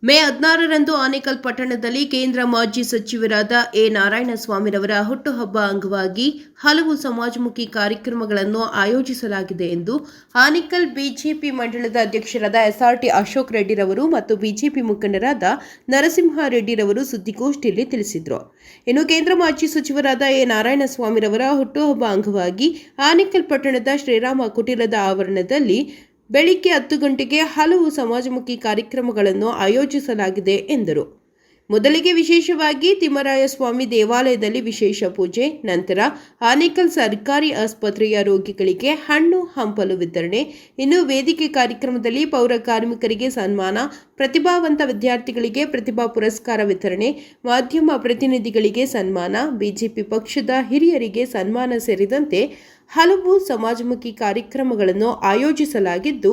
ಮೇ 16ರಂದು ಆನೇಕಲ್ ಪಟ್ಟಣದಲ್ಲಿ ಕೇಂದ್ರ ಮಾಜಿ ಸಚಿವರಾದ ಎ ನಾರಾಯಣಸ್ವಾಮಿರವರ ಹುಟ್ಟುಹಬ್ಬ ಅಂಗವಾಗಿ ಹಲವು ಸಮಾಜಮುಖಿ ಕಾರ್ಯಕ್ರಮಗಳನ್ನು ಆಯೋಜಿಸಲಾಗಿದೆ ಎಂದು ಆನೇಕಲ್ ಬಿಜೆಪಿ ಮಂಡಳದ ಅಧ್ಯಕ್ಷರಾದ ಎಸ್ಆರ್ಟಿ ಅಶೋಕ್ ರೆಡ್ಡಿರವರು ಮತ್ತು ಬಿಜೆಪಿ ಮುಖಂಡರಾದ ನರಸಿಂಹ ರೆಡ್ಡಿರವರು ಸುದ್ದಿಗೋಷ್ಠಿಯಲ್ಲಿ ತಿಳಿಸಿದರು. ಇನ್ನು ಕೇಂದ್ರ ಮಾಜಿ ಸಚಿವರಾದ ಎ ನಾರಾಯಣಸ್ವಾಮಿರವರ ಹುಟ್ಟುಹಬ್ಬ ಅಂಗವಾಗಿ ಆನೇಕಲ್ ಪಟ್ಟಣದ ಶ್ರೀರಾಮ ಕುಟೀರದ ಆವರಣದಲ್ಲಿ ಬೆಳಿಗ್ಗೆ 10 ಗಂಟೆಗೆ ಹಲವು ಸಮಾಜಮುಖಿ ಕಾರ್ಯಕ್ರಮಗಳನ್ನು ಆಯೋಜಿಸಲಾಗಿದೆ ಎಂದರು. ಮೊದಲಿಗೆ ವಿಶೇಷವಾಗಿ ತಿಮ್ಮರಾಯಸ್ವಾಮಿ ದೇವಾಲಯದಲ್ಲಿ ವಿಶೇಷ ಪೂಜೆ, ನಂತರ ಆನೇಕಲ್ ಸರ್ಕಾರಿ ಆಸ್ಪತ್ರೆಯ ರೋಗಿಗಳಿಗೆ ಹಣ್ಣು ಹಂಪಲು ವಿತರಣೆ, ಇನ್ನು ವೇದಿಕೆ ಕಾರ್ಯಕ್ರಮದಲ್ಲಿ ಪೌರ ಕಾರ್ಮಿಕರಿಗೆ ಸನ್ಮಾನ, ಪ್ರತಿಭಾವಂತ ವಿದ್ಯಾರ್ಥಿಗಳಿಗೆ ಪ್ರತಿಭಾ ಪುರಸ್ಕಾರ ವಿತರಣೆ, ಮಾಧ್ಯಮ ಪ್ರತಿನಿಧಿಗಳಿಗೆ ಸನ್ಮಾನ, ಬಿಜೆಪಿ ಪಕ್ಷದ ಹಿರಿಯರಿಗೆ ಸನ್ಮಾನ ಸೇರಿದಂತೆ ಹಲವು ಸಮಾಜಮುಖಿ ಕಾರ್ಯಕ್ರಮಗಳನ್ನು ಆಯೋಜಿಸಲಾಗಿದ್ದು,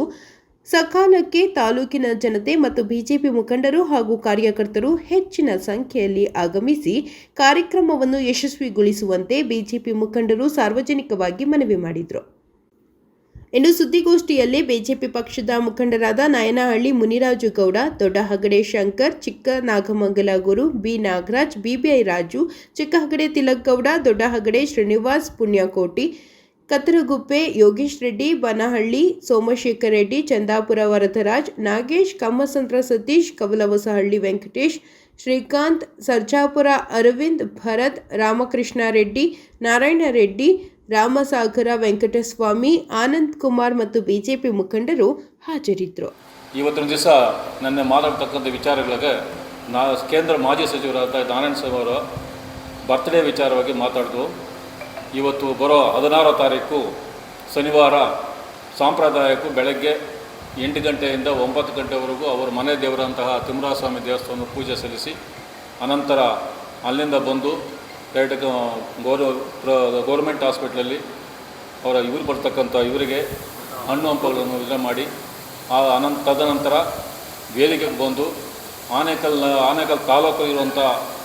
ಸಕಾಲಕ್ಕೆ ತಾಲೂಕಿನ ಜನತೆ ಮತ್ತು ಬಿಜೆಪಿ ಮುಖಂಡರು ಹಾಗೂ ಕಾರ್ಯಕರ್ತರು ಹೆಚ್ಚಿನ ಸಂಖ್ಯೆಯಲ್ಲಿ ಆಗಮಿಸಿ ಕಾರ್ಯಕ್ರಮವನ್ನು ಯಶಸ್ವಿಗೊಳಿಸುವಂತೆ ಬಿಜೆಪಿ ಮುಖಂಡರು ಸಾರ್ವಜನಿಕವಾಗಿ ಮನವಿ ಮಾಡಿದರು. ಇನ್ನು ಸುದ್ದಿಗೋಷ್ಠಿಯಲ್ಲಿ ಬಿಜೆಪಿ ಪಕ್ಷದ ಮುಖಂಡರಾದ ನಾಯನಹಳ್ಳಿ ಮುನಿರಾಜು ಗೌಡ, ದೊಡ್ಡಹಗಡೆ ಶಂಕರ್, ಚಿಕ್ಕನಾಗಮಂಗಲ ಗುರು, ಬಿ ನಾಗರಾಜ್, ಬಿಬಿಐ ರಾಜು, ಚಿಕ್ಕಹಗಡೆ ತಿಲಕ್ ಗೌಡ, ದೊಡ್ಡಹಗಡೆ ಶ್ರೀನಿವಾಸ್, ಪುಣ್ಯಕೋಟಿ, ಕತ್ತರಗುಪ್ಪೆ ಯೋಗೇಶ್ ರೆಡ್ಡಿ, ಬನಹಳ್ಳಿ ಸೋಮಶೇಖರ್ ರೆಡ್ಡಿ, ಚಂದಾಪುರ ವರದರಾಜ್, ನಾಗೇಶ್, ಕಮ್ಮಸಂದ್ರ ಸತೀಶ್, ಕವಲವಸಹಳ್ಳಿ ವೆಂಕಟೇಶ್, ಶ್ರೀಕಾಂತ್, ಸರ್ಜಾಪುರ ಅರವಿಂದ್, ಭರತ್, ರಾಮಕೃಷ್ಣ ರೆಡ್ಡಿ, ನಾರಾಯಣ ರೆಡ್ಡಿ, ರಾಮಸಾಗರ ವೆಂಕಟಸ್ವಾಮಿ, ಆನಂದ್ ಕುಮಾರ್ ಮತ್ತು ಬಿಜೆಪಿ ಮುಖಂಡರು ಹಾಜರಿದ್ದರು. ಇವತ್ತಿನ ದಿವಸ ನನ್ನ ಮಾತಾಡ್ತಕ್ಕಂಥ ವಿಚಾರಗಳಿಗೆ ಕೇಂದ್ರ ಮಾಜಿ ಸಚಿವರಾದ ನಾರಾಯಣಸ್ವಾಮಿ ಅವರ ಬರ್ತ್ಡೇ ವಿಚಾರವಾಗಿ ಮಾತಾಡಿದ್ರು. ಇವತ್ತು ಬರೋ 16ನೇ ತಾರೀಕು ಶನಿವಾರ ಸಾಂಪ್ರದಾಯಿಕ ಬೆಳಗ್ಗೆ 8 ಗಂಟೆಯಿಂದ 9 ಗಂಟೆವರೆಗೂ ಅವರ ಮನೆ ದೇವರಂತಹ ತಿಮ್ಮರಾಯಸ್ವಾಮಿ ದೇವಸ್ಥಾನ ಪೂಜೆ ಸಲ್ಲಿಸಿ, ಅನಂತರ ಅಲ್ಲಿಂದ ಬಂದು ಡೈರೆಕ್ಟ್ ಗೌರ್ಮೆಂಟ್ ಹಾಸ್ಪಿಟ್ಲಲ್ಲಿ ಇವರು ಬರ್ತಕ್ಕಂಥ ಇವರಿಗೆ ಹಣ್ಣು ಹಂಪಗಳನ್ನು ವಿತರಣೆ ಮಾಡಿ ತದನಂತರ ವೇದಿಕೆಗೆ ಬಂದು ಆನೇಕಲ್ ತಾಲೂಕು ಇರುವಂಥ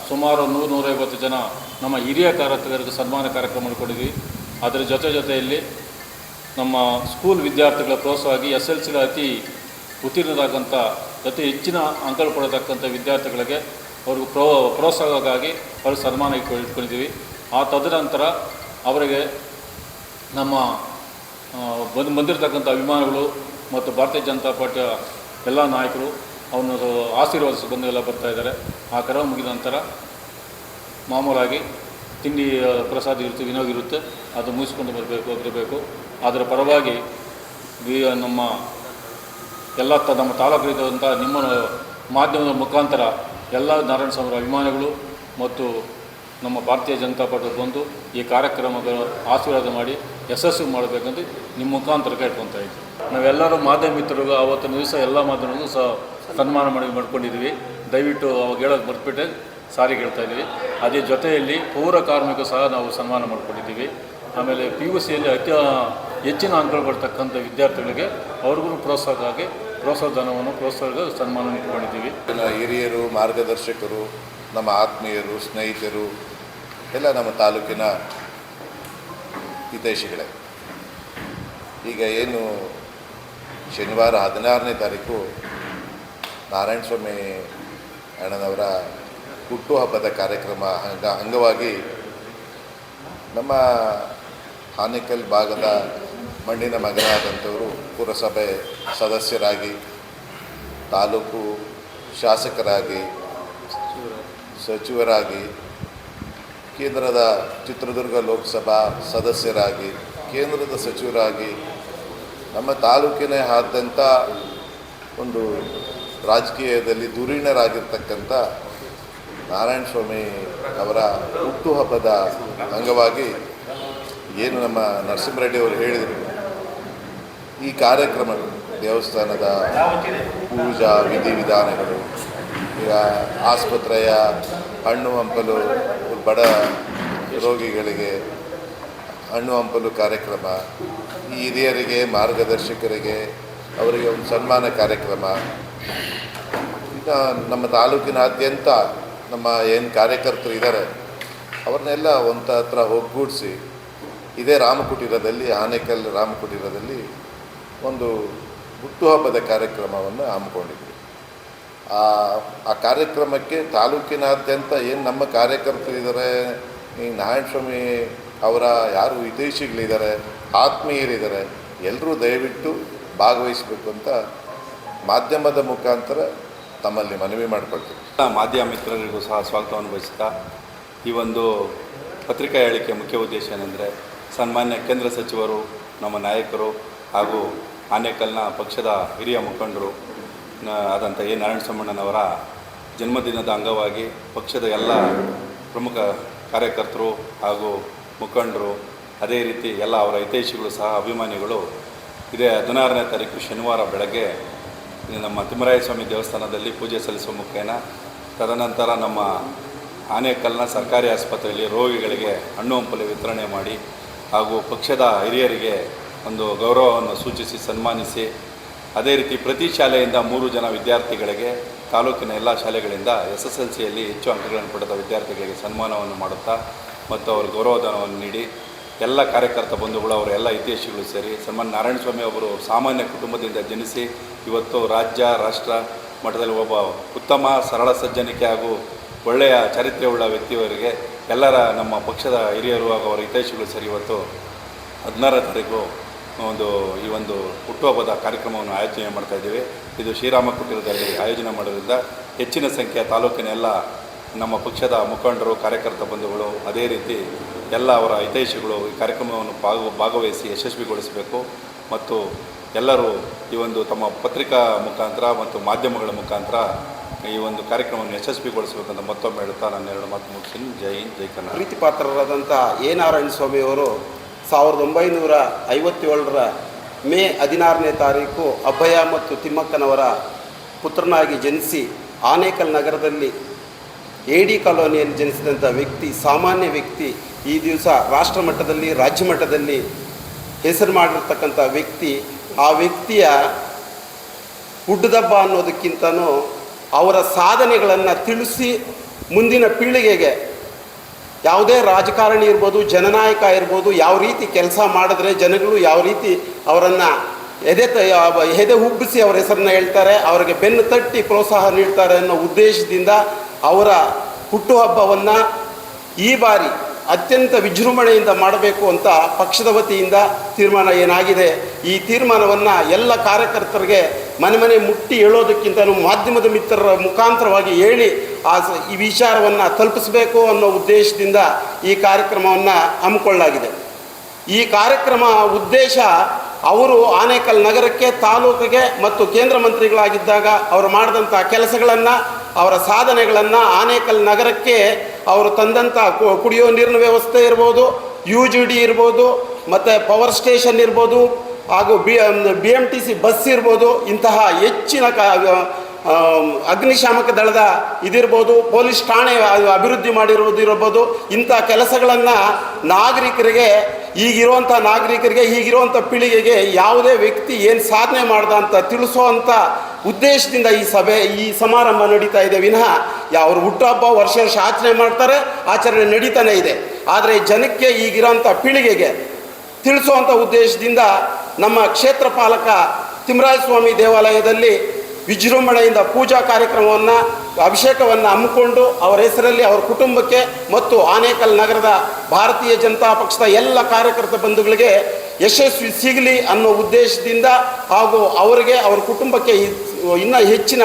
ಸುಮಾರು 100-150 ಜನ ನಮ್ಮ ಹಿರಿಯ ಕಾರ್ಯಕರ್ತರಿಗೆ ಸನ್ಮಾನ ಕಾರ್ಯಕ್ರಮ ಕೊಟ್ಟಿದ್ವಿ. ಅದರ ಜೊತೆಯಲ್ಲಿ ನಮ್ಮ ಸ್ಕೂಲ್ ವಿದ್ಯಾರ್ಥಿಗಳ ಪ್ರೋತ್ಸಾಹವಾಗಿ SLC ಅತಿ ಉತ್ತೀರ್ಣರಾಗಂಥ ಅತಿ ಹೆಚ್ಚಿನ ಅಂಕ ಪಡೆತಕ್ಕಂಥ ವಿದ್ಯಾರ್ಥಿಗಳಿಗೆ ಅವ್ರಿಗೆ ಪ್ರೋತ್ಸಾಹಕ್ಕಾಗಿ ಅವರು ಸನ್ಮಾನ ಇಟ್ಕೊಂಡಿದ್ದೀವಿ. ತದನಂತರ ಅವರಿಗೆ ನಮ್ಮ ಬಂದಿರತಕ್ಕಂಥ ಅಭಿಮಾನಿಗಳು ಮತ್ತು ಭಾರತೀಯ ಜನತಾ ಪಾರ್ಟಿಯ ಎಲ್ಲ ನಾಯಕರು ಅವನು ಆಶೀರ್ವಾದಿಸಿ ಬಂದು ಎಲ್ಲ ಬರ್ತಾಯಿದ್ದಾರೆ. ಆ ಕ್ರಮ ಮುಗಿದ ನಂತರ ಮಾಮೂಲಾಗಿ ತಿಂಡಿ ಪ್ರಸಾದ ಇರುತ್ತೆ, ವಿನೋದ ಇರುತ್ತೆ, ಅದು ಮುಗಿಸ್ಕೊಂಡು ಬರಬೇಕು. ಅದರ ಪರವಾಗಿ ನಮ್ಮ ಎಲ್ಲ ನಮ್ಮ ತಾಲೂಕಿರುವಂಥ ನಿಮ್ಮ ಮಾಧ್ಯಮದ ಮುಖಾಂತರ ಎಲ್ಲ ನಾರಾಯಣಸ್ವಾಮಿ ಅಭಿಮಾನಿಗಳು ಮತ್ತು ನಮ್ಮ ಭಾರತೀಯ ಜನತಾ ಪಾರ್ಟಿ ಬಂದು ಈ ಕಾರ್ಯಕ್ರಮಗಳು ಆಶೀರ್ವಾದ ಮಾಡಿ ಯಶಸ್ವಿ ಮಾಡಬೇಕಂತ ನಿಮ್ಮ ಮುಖಾಂತರ ಕೇಳ್ಕೊತಾ ಇದ್ವಿ. ನಾವೆಲ್ಲರೂ ಮಾಧ್ಯಮ ಮಿತ್ರರಿಗೂ ಆವತ್ತಿನ ದಿವಸ ಎಲ್ಲ ಮಾಧ್ಯಮಗಳಿಗೂ ಸಹ ಸನ್ಮಾನ ಮಾಡ್ಕೊಂಡಿದ್ವಿ. ದಯವಿಟ್ಟು ಅವಾಗ ಹೇಳೋದು ಬರ್ಬಿಟ್ಟೆ ಸಾರಿಗೆ ಹೇಳ್ತಾ ಇದ್ವಿ. ಅದೇ ಜೊತೆಯಲ್ಲಿ ಪೌರ ಕಾರ್ಮಿಕರು ಸಹ ನಾವು ಸನ್ಮಾನ ಮಾಡ್ಕೊಂಡಿದ್ದೀವಿ. ಆಮೇಲೆ PUCಯಲ್ಲಿ ಹೆಚ್ಚಿನ ಅಂಕಗಳು ಬರ್ತಕ್ಕಂಥ ವಿದ್ಯಾರ್ಥಿಗಳಿಗೆ ಅವ್ರಿಗೂ ಪ್ರೋತ್ಸಾಹ ಸನ್ಮಾನ ಇಟ್ಕೊಂಡಿದ್ದೀವಿ. ಹಿರಿಯರು, ಮಾರ್ಗದರ್ಶಕರು, ನಮ್ಮ ಆತ್ಮೀಯರು, ಸ್ನೇಹಿತರು ಎಲ್ಲ ನಮ್ಮ ತಾಲೂಕಿನ ಹಿತೈಷಿಗಳೇ, ಈಗ ಏನು ಶನಿವಾರ 16ನೇ ತಾರೀಕು ನಾರಾಯಣಸ್ವಾಮಿ ಅಣ್ಣನವರ ಹುಟ್ಟುಹಬ್ಬದ ಕಾರ್ಯಕ್ರಮ ಅಂಗವಾಗಿ ನಮ್ಮ ಆನೇಕಲ್ ಭಾಗದ ಮಣ್ಣಿನ ಮಗನಾದಂಥವರು ಪುರಸಭೆ ಸದಸ್ಯರಾಗಿ, ತಾಲೂಕು ಶಾಸಕರಾಗಿ, ಸಚಿವರಾಗಿ, ಕೇಂದ್ರದ ಚಿತ್ರದುರ್ಗ ಲೋಕಸಭಾ ಸದಸ್ಯರಾಗಿ, ಕೇಂದ್ರದ ಸಚಿವರಾಗಿ ನಮ್ಮ ತಾಲೂಕಿನ ಆದ್ಯಂತ ಒಂದು ರಾಜಕೀಯದಲ್ಲಿ ಧುರೀಣರಾಗಿರ್ತಕ್ಕಂಥ ನಾರಾಯಣಸ್ವಾಮಿ ಅವರ ಹುಟ್ಟುಹಬ್ಬದ ಅಂಗವಾಗಿ ಏನು ನಮ್ಮ ನರಸಿಂಹರೆಡ್ಡಿ ಅವರು ಹೇಳಿದರು, ಈ ಕಾರ್ಯಕ್ರಮಗಳು ದೇವಸ್ಥಾನದ ಪೂಜಾ ವಿಧಿವಿಧಾನಗಳು, ಈಗ ಆಸ್ಪತ್ರೆಯ ಹಣ್ಣು ಹಂಪಲು, ಬಡ ರೋಗಿಗಳಿಗೆ ಹಣ್ಣು ಹಂಪಲು ಕಾರ್ಯಕ್ರಮ, ಈ ಹಿರಿಯರಿಗೆ ಮಾರ್ಗದರ್ಶಕರಿಗೆ ಅವರಿಗೆ ಒಂದು ಸನ್ಮಾನ ಕಾರ್ಯಕ್ರಮ, ಈಗ ನಮ್ಮ ತಾಲೂಕಿನಾದ್ಯಂತ ನಮ್ಮ ಏನು ಕಾರ್ಯಕರ್ತರು ಇದ್ದಾರೆ ಅವ್ರನ್ನೆಲ್ಲ ಒಂದು ಹತ್ರ ಒಗ್ಗೂಡಿಸಿ ಇದೇ ರಾಮಕುಟೀರದಲ್ಲಿ, ಆನೇಕಲ್ ರಾಮಕುಟೀರದಲ್ಲಿ ಒಂದು ಹುಟ್ಟುಹಬ್ಬದ ಕಾರ್ಯಕ್ರಮವನ್ನು ಹಮ್ಮಿಕೊಂಡಿದ್ವಿ. ಆ ಕಾರ್ಯಕ್ರಮಕ್ಕೆ ತಾಲೂಕಿನಾದ್ಯಂತ ಏನು ನಮ್ಮ ಕಾರ್ಯಕರ್ತರಿದ್ದಾರೆ, ಈ ನಾರಾಯಣಸ್ವಾಮಿ ಅವರ ಯಾರು ಹಿತೈಷಿಗಳಿದ್ದಾರೆ, ಆತ್ಮೀಯರಿದ್ದಾರೆ, ಎಲ್ಲರೂ ದಯವಿಟ್ಟು ಭಾಗವಹಿಸಬೇಕು ಅಂತ ಮಾಧ್ಯಮದ ಮುಖಾಂತರ ತಮ್ಮಲ್ಲಿ ಮನವಿ ಮಾಡಿಕೊಳ್ತೀವಿ. ಮಾಧ್ಯಮ ಮಿತ್ರರಿಗೂ ಸಹ ಸ್ವಾಗತವನ್ನು ಬಯಸುತ್ತಾ, ಈ ಒಂದು ಪತ್ರಿಕಾ ಹೇಳಿಕೆ ಮುಖ್ಯ ಉದ್ದೇಶ ಏನೆಂದರೆ, ಸನ್ಮಾನ್ಯ ಕೇಂದ್ರ ಸಚಿವರು, ನಮ್ಮ ನಾಯಕರು ಹಾಗೂ ಆನೇಕಲ್ನ ಪಕ್ಷದ ಹಿರಿಯ ಮುಖಂಡರು ಆದಂಥ ಎ ನಾರಾಯಣಸ್ವಾಮಣ್ಣನವರ ಜನ್ಮದಿನದ ಅಂಗವಾಗಿ ಪಕ್ಷದ ಎಲ್ಲ ಪ್ರಮುಖ ಕಾರ್ಯಕರ್ತರು ಹಾಗೂ ಮುಖಂಡರು, ಅದೇ ರೀತಿ ಎಲ್ಲ ಅವರ ಹಿತೈಷಿಗಳು ಸಹ ಅಭಿಮಾನಿಗಳು ಇದೇ 16ನೇ ತಾರೀಕು ಶನಿವಾರ ಬೆಳಗ್ಗೆ ನಮ್ಮ ತಿಮ್ಮರಾಯಸ್ವಾಮಿ ದೇವಸ್ಥಾನದಲ್ಲಿ ಪೂಜೆ ಸಲ್ಲಿಸುವ ಮುಖೇನ, ತದನಂತರ ನಮ್ಮ ಆನೇಕಲ್ನ ಸರ್ಕಾರಿ ಆಸ್ಪತ್ರೆಯಲ್ಲಿ ರೋಗಿಗಳಿಗೆ ಹಣ್ಣು ಹಂಪಲು ವಿತರಣೆ ಮಾಡಿ ಹಾಗೂ ಪಕ್ಷದ ಹಿರಿಯರಿಗೆ ಒಂದು ಗೌರವವನ್ನು ಸೂಚಿಸಿ ಸನ್ಮಾನಿಸಿ, ಅದೇ ರೀತಿ ಪ್ರತಿ ಶಾಲೆಯಿಂದ 3 ಜನ ವಿದ್ಯಾರ್ಥಿಗಳಿಗೆ, ತಾಲೂಕಿನ ಎಲ್ಲ ಶಾಲೆಗಳಿಂದ SSLCಯಲ್ಲಿ ಹೆಚ್ಚು ಅಂಕಗಳನ್ನು ಪಡೆದ ವಿದ್ಯಾರ್ಥಿಗಳಿಗೆ ಸನ್ಮಾನವನ್ನು ಮಾಡುತ್ತಾ ಮತ್ತು ಅವರು ಗೌರವಧನವನ್ನು ನೀಡಿ, ಎಲ್ಲ ಕಾರ್ಯಕರ್ತ ಬಂಧುಗಳು, ಅವರ ಎಲ್ಲ ಹಿತೈಷಿಗಳು ಸೇರಿ ಸನ್ಮಾನ್ಯ ನಾರಾಯಣಸ್ವಾಮಿ ಅವರು ಸಾಮಾನ್ಯ ಕುಟುಂಬದಿಂದ ಜನಿಸಿ ಇವತ್ತು ರಾಜ್ಯ ರಾಷ್ಟ್ರ ಮಟ್ಟದಲ್ಲಿ ಒಬ್ಬ ಉತ್ತಮ ಸರಳ ಸಜ್ಜನಿಕೆ ಹಾಗೂ ಒಳ್ಳೆಯ ಚಾರಿತ್ರ್ಯವುಳ್ಳ ವ್ಯಕ್ತಿಯವರಿಗೆ ಎಲ್ಲರ ನಮ್ಮ ಪಕ್ಷದ ಹಿರಿಯರು ಹಾಗೂ ಅವರ ಹಿತೈಷಿಗಳು ಸೇರಿ ಇವತ್ತು 16ನೇ ತಾರೀಕು ಈ ಒಂದು ಹುಟ್ಟುಹಬ್ಬದ ಕಾರ್ಯಕ್ರಮವನ್ನು ಆಯೋಜನೆ ಮಾಡ್ತಾಯಿದ್ದೀವಿ. ಇದು ಶ್ರೀರಾಮ ಕುಟೀರದಲ್ಲಿ ಆಯೋಜನೆ ಮಾಡೋದ್ರಿಂದ ಹೆಚ್ಚಿನ ಸಂಖ್ಯೆಯ ತಾಲೂಕಿನ ಎಲ್ಲ ನಮ್ಮ ಪಕ್ಷದ ಮುಖಂಡರು, ಕಾರ್ಯಕರ್ತ ಬಂಧುಗಳು, ಅದೇ ರೀತಿ ಎಲ್ಲ ಅವರ ಹಿತೈಷಿಗಳು ಈ ಕಾರ್ಯಕ್ರಮವನ್ನು ಭಾಗವಹಿಸಿ ಯಶಸ್ವಿಗೊಳಿಸಬೇಕು ಮತ್ತು ಎಲ್ಲರೂ ಈ ಒಂದು ತಮ್ಮ ಪತ್ರಿಕಾ ಮುಖಾಂತರ ಮತ್ತು ಮಾಧ್ಯಮಗಳ ಮುಖಾಂತರ ಈ ಒಂದು ಕಾರ್ಯಕ್ರಮವನ್ನು ಯಶಸ್ವಿಗೊಳಿಸಬೇಕಂತ ಮತ್ತೊಮ್ಮೆ ಹೇಳುತ್ತಾ ನಾನು 2 ಮಾತು ಮುಗಿಸ್ತೀನಿ. ಜೈ ಹಿಂದ್, ಜೈ ಕನ್ನಡ. ಪ್ರೀತಿ ಪಾತ್ರರಾದಂಥ ಎ ನಾರಾಯಣಸ್ವಾಮಿಯವರು 1957ರ ಮೇ 16ನೇ ತಾರೀಕು ಅಭಯ ಮತ್ತು ತಿಮ್ಮಕ್ಕನವರ ಪುತ್ರನಾಗಿ ಜನಿಸಿ ಆನೇಕಲ್ ನಗರದಲ್ಲಿ AD ಕಾಲೋನಿಯಲ್ಲಿ ಜನಿಸಿದಂಥ ವ್ಯಕ್ತಿ, ಸಾಮಾನ್ಯ ವ್ಯಕ್ತಿ. ಈ ದಿವಸ ರಾಷ್ಟ್ರ ಮಟ್ಟದಲ್ಲಿ, ರಾಜ್ಯ ಮಟ್ಟದಲ್ಲಿ ಹೆಸರು ಮಾಡಿರ್ತಕ್ಕಂಥ ವ್ಯಕ್ತಿ. ಆ ವ್ಯಕ್ತಿಯ ಹುಟ್ಟುಹಬ್ಬ ಅನ್ನೋದಕ್ಕಿಂತನೂ ಅವರ ಸಾಧನೆಗಳನ್ನು ತಿಳಿಸಿ ಮುಂದಿನ ಪೀಳಿಗೆಗೆ, ಯಾವುದೇ ರಾಜಕಾರಣಿ ಇರ್ಬೋದು, ಜನನಾಯಕ ಇರ್ಬೋದು, ಯಾವ ರೀತಿ ಕೆಲಸ ಮಾಡಿದ್ರೆ ಜನಗಳು ಯಾವ ರೀತಿ ಅವರನ್ನು ಎದೆ ಉಬ್ಬಿಸಿ ಅವರ ಹೆಸರನ್ನ ಹೇಳ್ತಾರೆ, ಅವರಿಗೆ ಬೆನ್ನು ತಟ್ಟಿ ಪ್ರೋತ್ಸಾಹ ನೀಡ್ತಾರೆ ಅನ್ನೋ ಉದ್ದೇಶದಿಂದ ಅವರ ಹುಟ್ಟುಹಬ್ಬವನ್ನು ಈ ಬಾರಿ ಅತ್ಯಂತ ವಿಜೃಂಭಣೆಯಿಂದ ಮಾಡಬೇಕು ಅಂತ ಪಕ್ಷದ ವತಿಯಿಂದ ತೀರ್ಮಾನ ಏನಾಗಿದೆ. ಈ ತೀರ್ಮಾನವನ್ನು ಎಲ್ಲ ಕಾರ್ಯಕರ್ತರಿಗೆ ಮನೆ ಮನೆ ಮುಟ್ಟಿ ಹೇಳೋದಕ್ಕಿಂತ ಮಾಧ್ಯಮದ ಮಿತ್ರರ ಮುಖಾಂತರವಾಗಿ ಹೇಳಿ ಈ ವಿಚಾರವನ್ನು ತಲುಪಿಸಬೇಕು ಅನ್ನೋ ಉದ್ದೇಶದಿಂದ ಈ ಕಾರ್ಯಕ್ರಮವನ್ನು ಹಮ್ಮಿಕೊಳ್ಳಲಾಗಿದೆ. ಈ ಕಾರ್ಯಕ್ರಮ ಉದ್ದೇಶ, ಅವರು ಆನೇಕಲ್ ನಗರಕ್ಕೆ, ತಾಲೂಕಿಗೆ ಮತ್ತು ಕೇಂದ್ರ ಮಂತ್ರಿಗಳಾಗಿದ್ದಾಗ ಅವರು ಮಾಡಿದಂಥ ಕೆಲಸಗಳನ್ನು, ಅವರ ಸಾಧನೆಗಳನ್ನು, ಆನೇಕಲ್ ನಗರಕ್ಕೆ ಅವರು ತಂದಂಥ ಕುಡಿಯೋ ನೀರಿನ ವ್ಯವಸ್ಥೆ ಇರ್ಬೋದು, UGD ಇರ್ಬೋದು, ಮತ್ತು ಪವರ್ ಸ್ಟೇಷನ್ ಇರ್ಬೋದು, ಹಾಗೂ BMTC ಬಸ್ ಇರ್ಬೋದು, ಇಂತಹ ಹೆಚ್ಚಿನ ಅಗ್ನಿಶಾಮಕ ದಳದ ಇದಿರ್ಬೋದು, ಪೊಲೀಸ್ ಠಾಣೆ ಅಭಿವೃದ್ಧಿ ಮಾಡಿರುವುದಿರ್ಬೋದು, ಇಂಥ ಕೆಲಸಗಳನ್ನು ನಾಗರಿಕರಿಗೆ, ಈಗಿರುವಂಥ ನಾಗರಿಕರಿಗೆ, ಈಗಿರುವಂಥ ಪೀಳಿಗೆಗೆ ಯಾವುದೇ ವ್ಯಕ್ತಿ ಏನು ಸಾಧನೆ ಮಾಡ್ದ ಅಂತ ತಿಳಿಸೋವಂಥ ಉದ್ದೇಶದಿಂದ ಈ ಸಮಾರಂಭ ನಡೀತಾ ಇದೆ ವಿನಃ ಅವ್ರ ಹುಟ್ಟುಹಬ್ಬ ವರ್ಷ ಆಚರಣೆ ನಡೀತಾನೆ ಇದೆ. ಆದರೆ ಜನಕ್ಕೆ, ಈಗಿರೋಂಥ ಪೀಳಿಗೆಗೆ ತಿಳಿಸುವಂಥ ಉದ್ದೇಶದಿಂದ ನಮ್ಮ ಕ್ಷೇತ್ರ ಪಾಲಕ ತಿಮ್ಮರಾಯಸ್ವಾಮಿ ದೇವಾಲಯದಲ್ಲಿ ವಿಜೃಂಭಣೆಯಿಂದ ಪೂಜಾ ಕಾರ್ಯಕ್ರಮವನ್ನು, ಅಭಿಷೇಕವನ್ನು ಹಮ್ಮಿಕೊಂಡು ಅವರ ಹೆಸರಲ್ಲಿ ಅವರ ಕುಟುಂಬಕ್ಕೆ ಮತ್ತು ಆನೇಕಲ್ ನಗರದ ಭಾರತೀಯ ಜನತಾ ಪಕ್ಷದ ಎಲ್ಲ ಕಾರ್ಯಕರ್ತ ಬಂಧುಗಳಿಗೆ ಯಶಸ್ವಿ ಸಿಗಲಿ ಅನ್ನೋ ಉದ್ದೇಶದಿಂದ ಹಾಗೂ ಅವರಿಗೆ, ಅವರ ಕುಟುಂಬಕ್ಕೆ ಇನ್ನೂ ಹೆಚ್ಚಿನ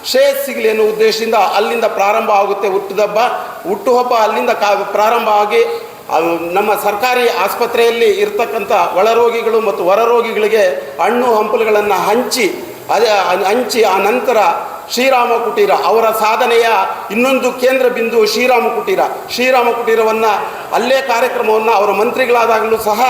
ಶ್ರೇಯಸ್ ಸಿಗಲಿ ಅನ್ನೋ ಉದ್ದೇಶದಿಂದ ಅಲ್ಲಿಂದ ಪ್ರಾರಂಭ ಆಗುತ್ತೆ ಹುಟ್ಟುಹಬ್ಬ ಅಲ್ಲಿಂದ ಪ್ರಾರಂಭ ಆಗಿ ನಮ್ಮ ಸರ್ಕಾರಿ ಆಸ್ಪತ್ರೆಯಲ್ಲಿ ಇರ್ತಕ್ಕಂಥ ಒಳರೋಗಿಗಳು ಮತ್ತು ಹೊರರೋಗಿಗಳಿಗೆ ಹಣ್ಣು ಹಂಪಲುಗಳನ್ನು ಹಂಚಿ ಆ ನಂತರ ಶ್ರೀರಾಮ ಕುಟೀರ, ಅವರ ಸಾಧನೆಯ ಇನ್ನೊಂದು ಕೇಂದ್ರ ಬಿಂದು ಶ್ರೀರಾಮ ಕುಟೀರವನ್ನು ಅಲ್ಲೇ ಕಾರ್ಯಕ್ರಮವನ್ನು ಅವರ ಮಂತ್ರಿಗಳಾದಾಗಲೂ ಸಹ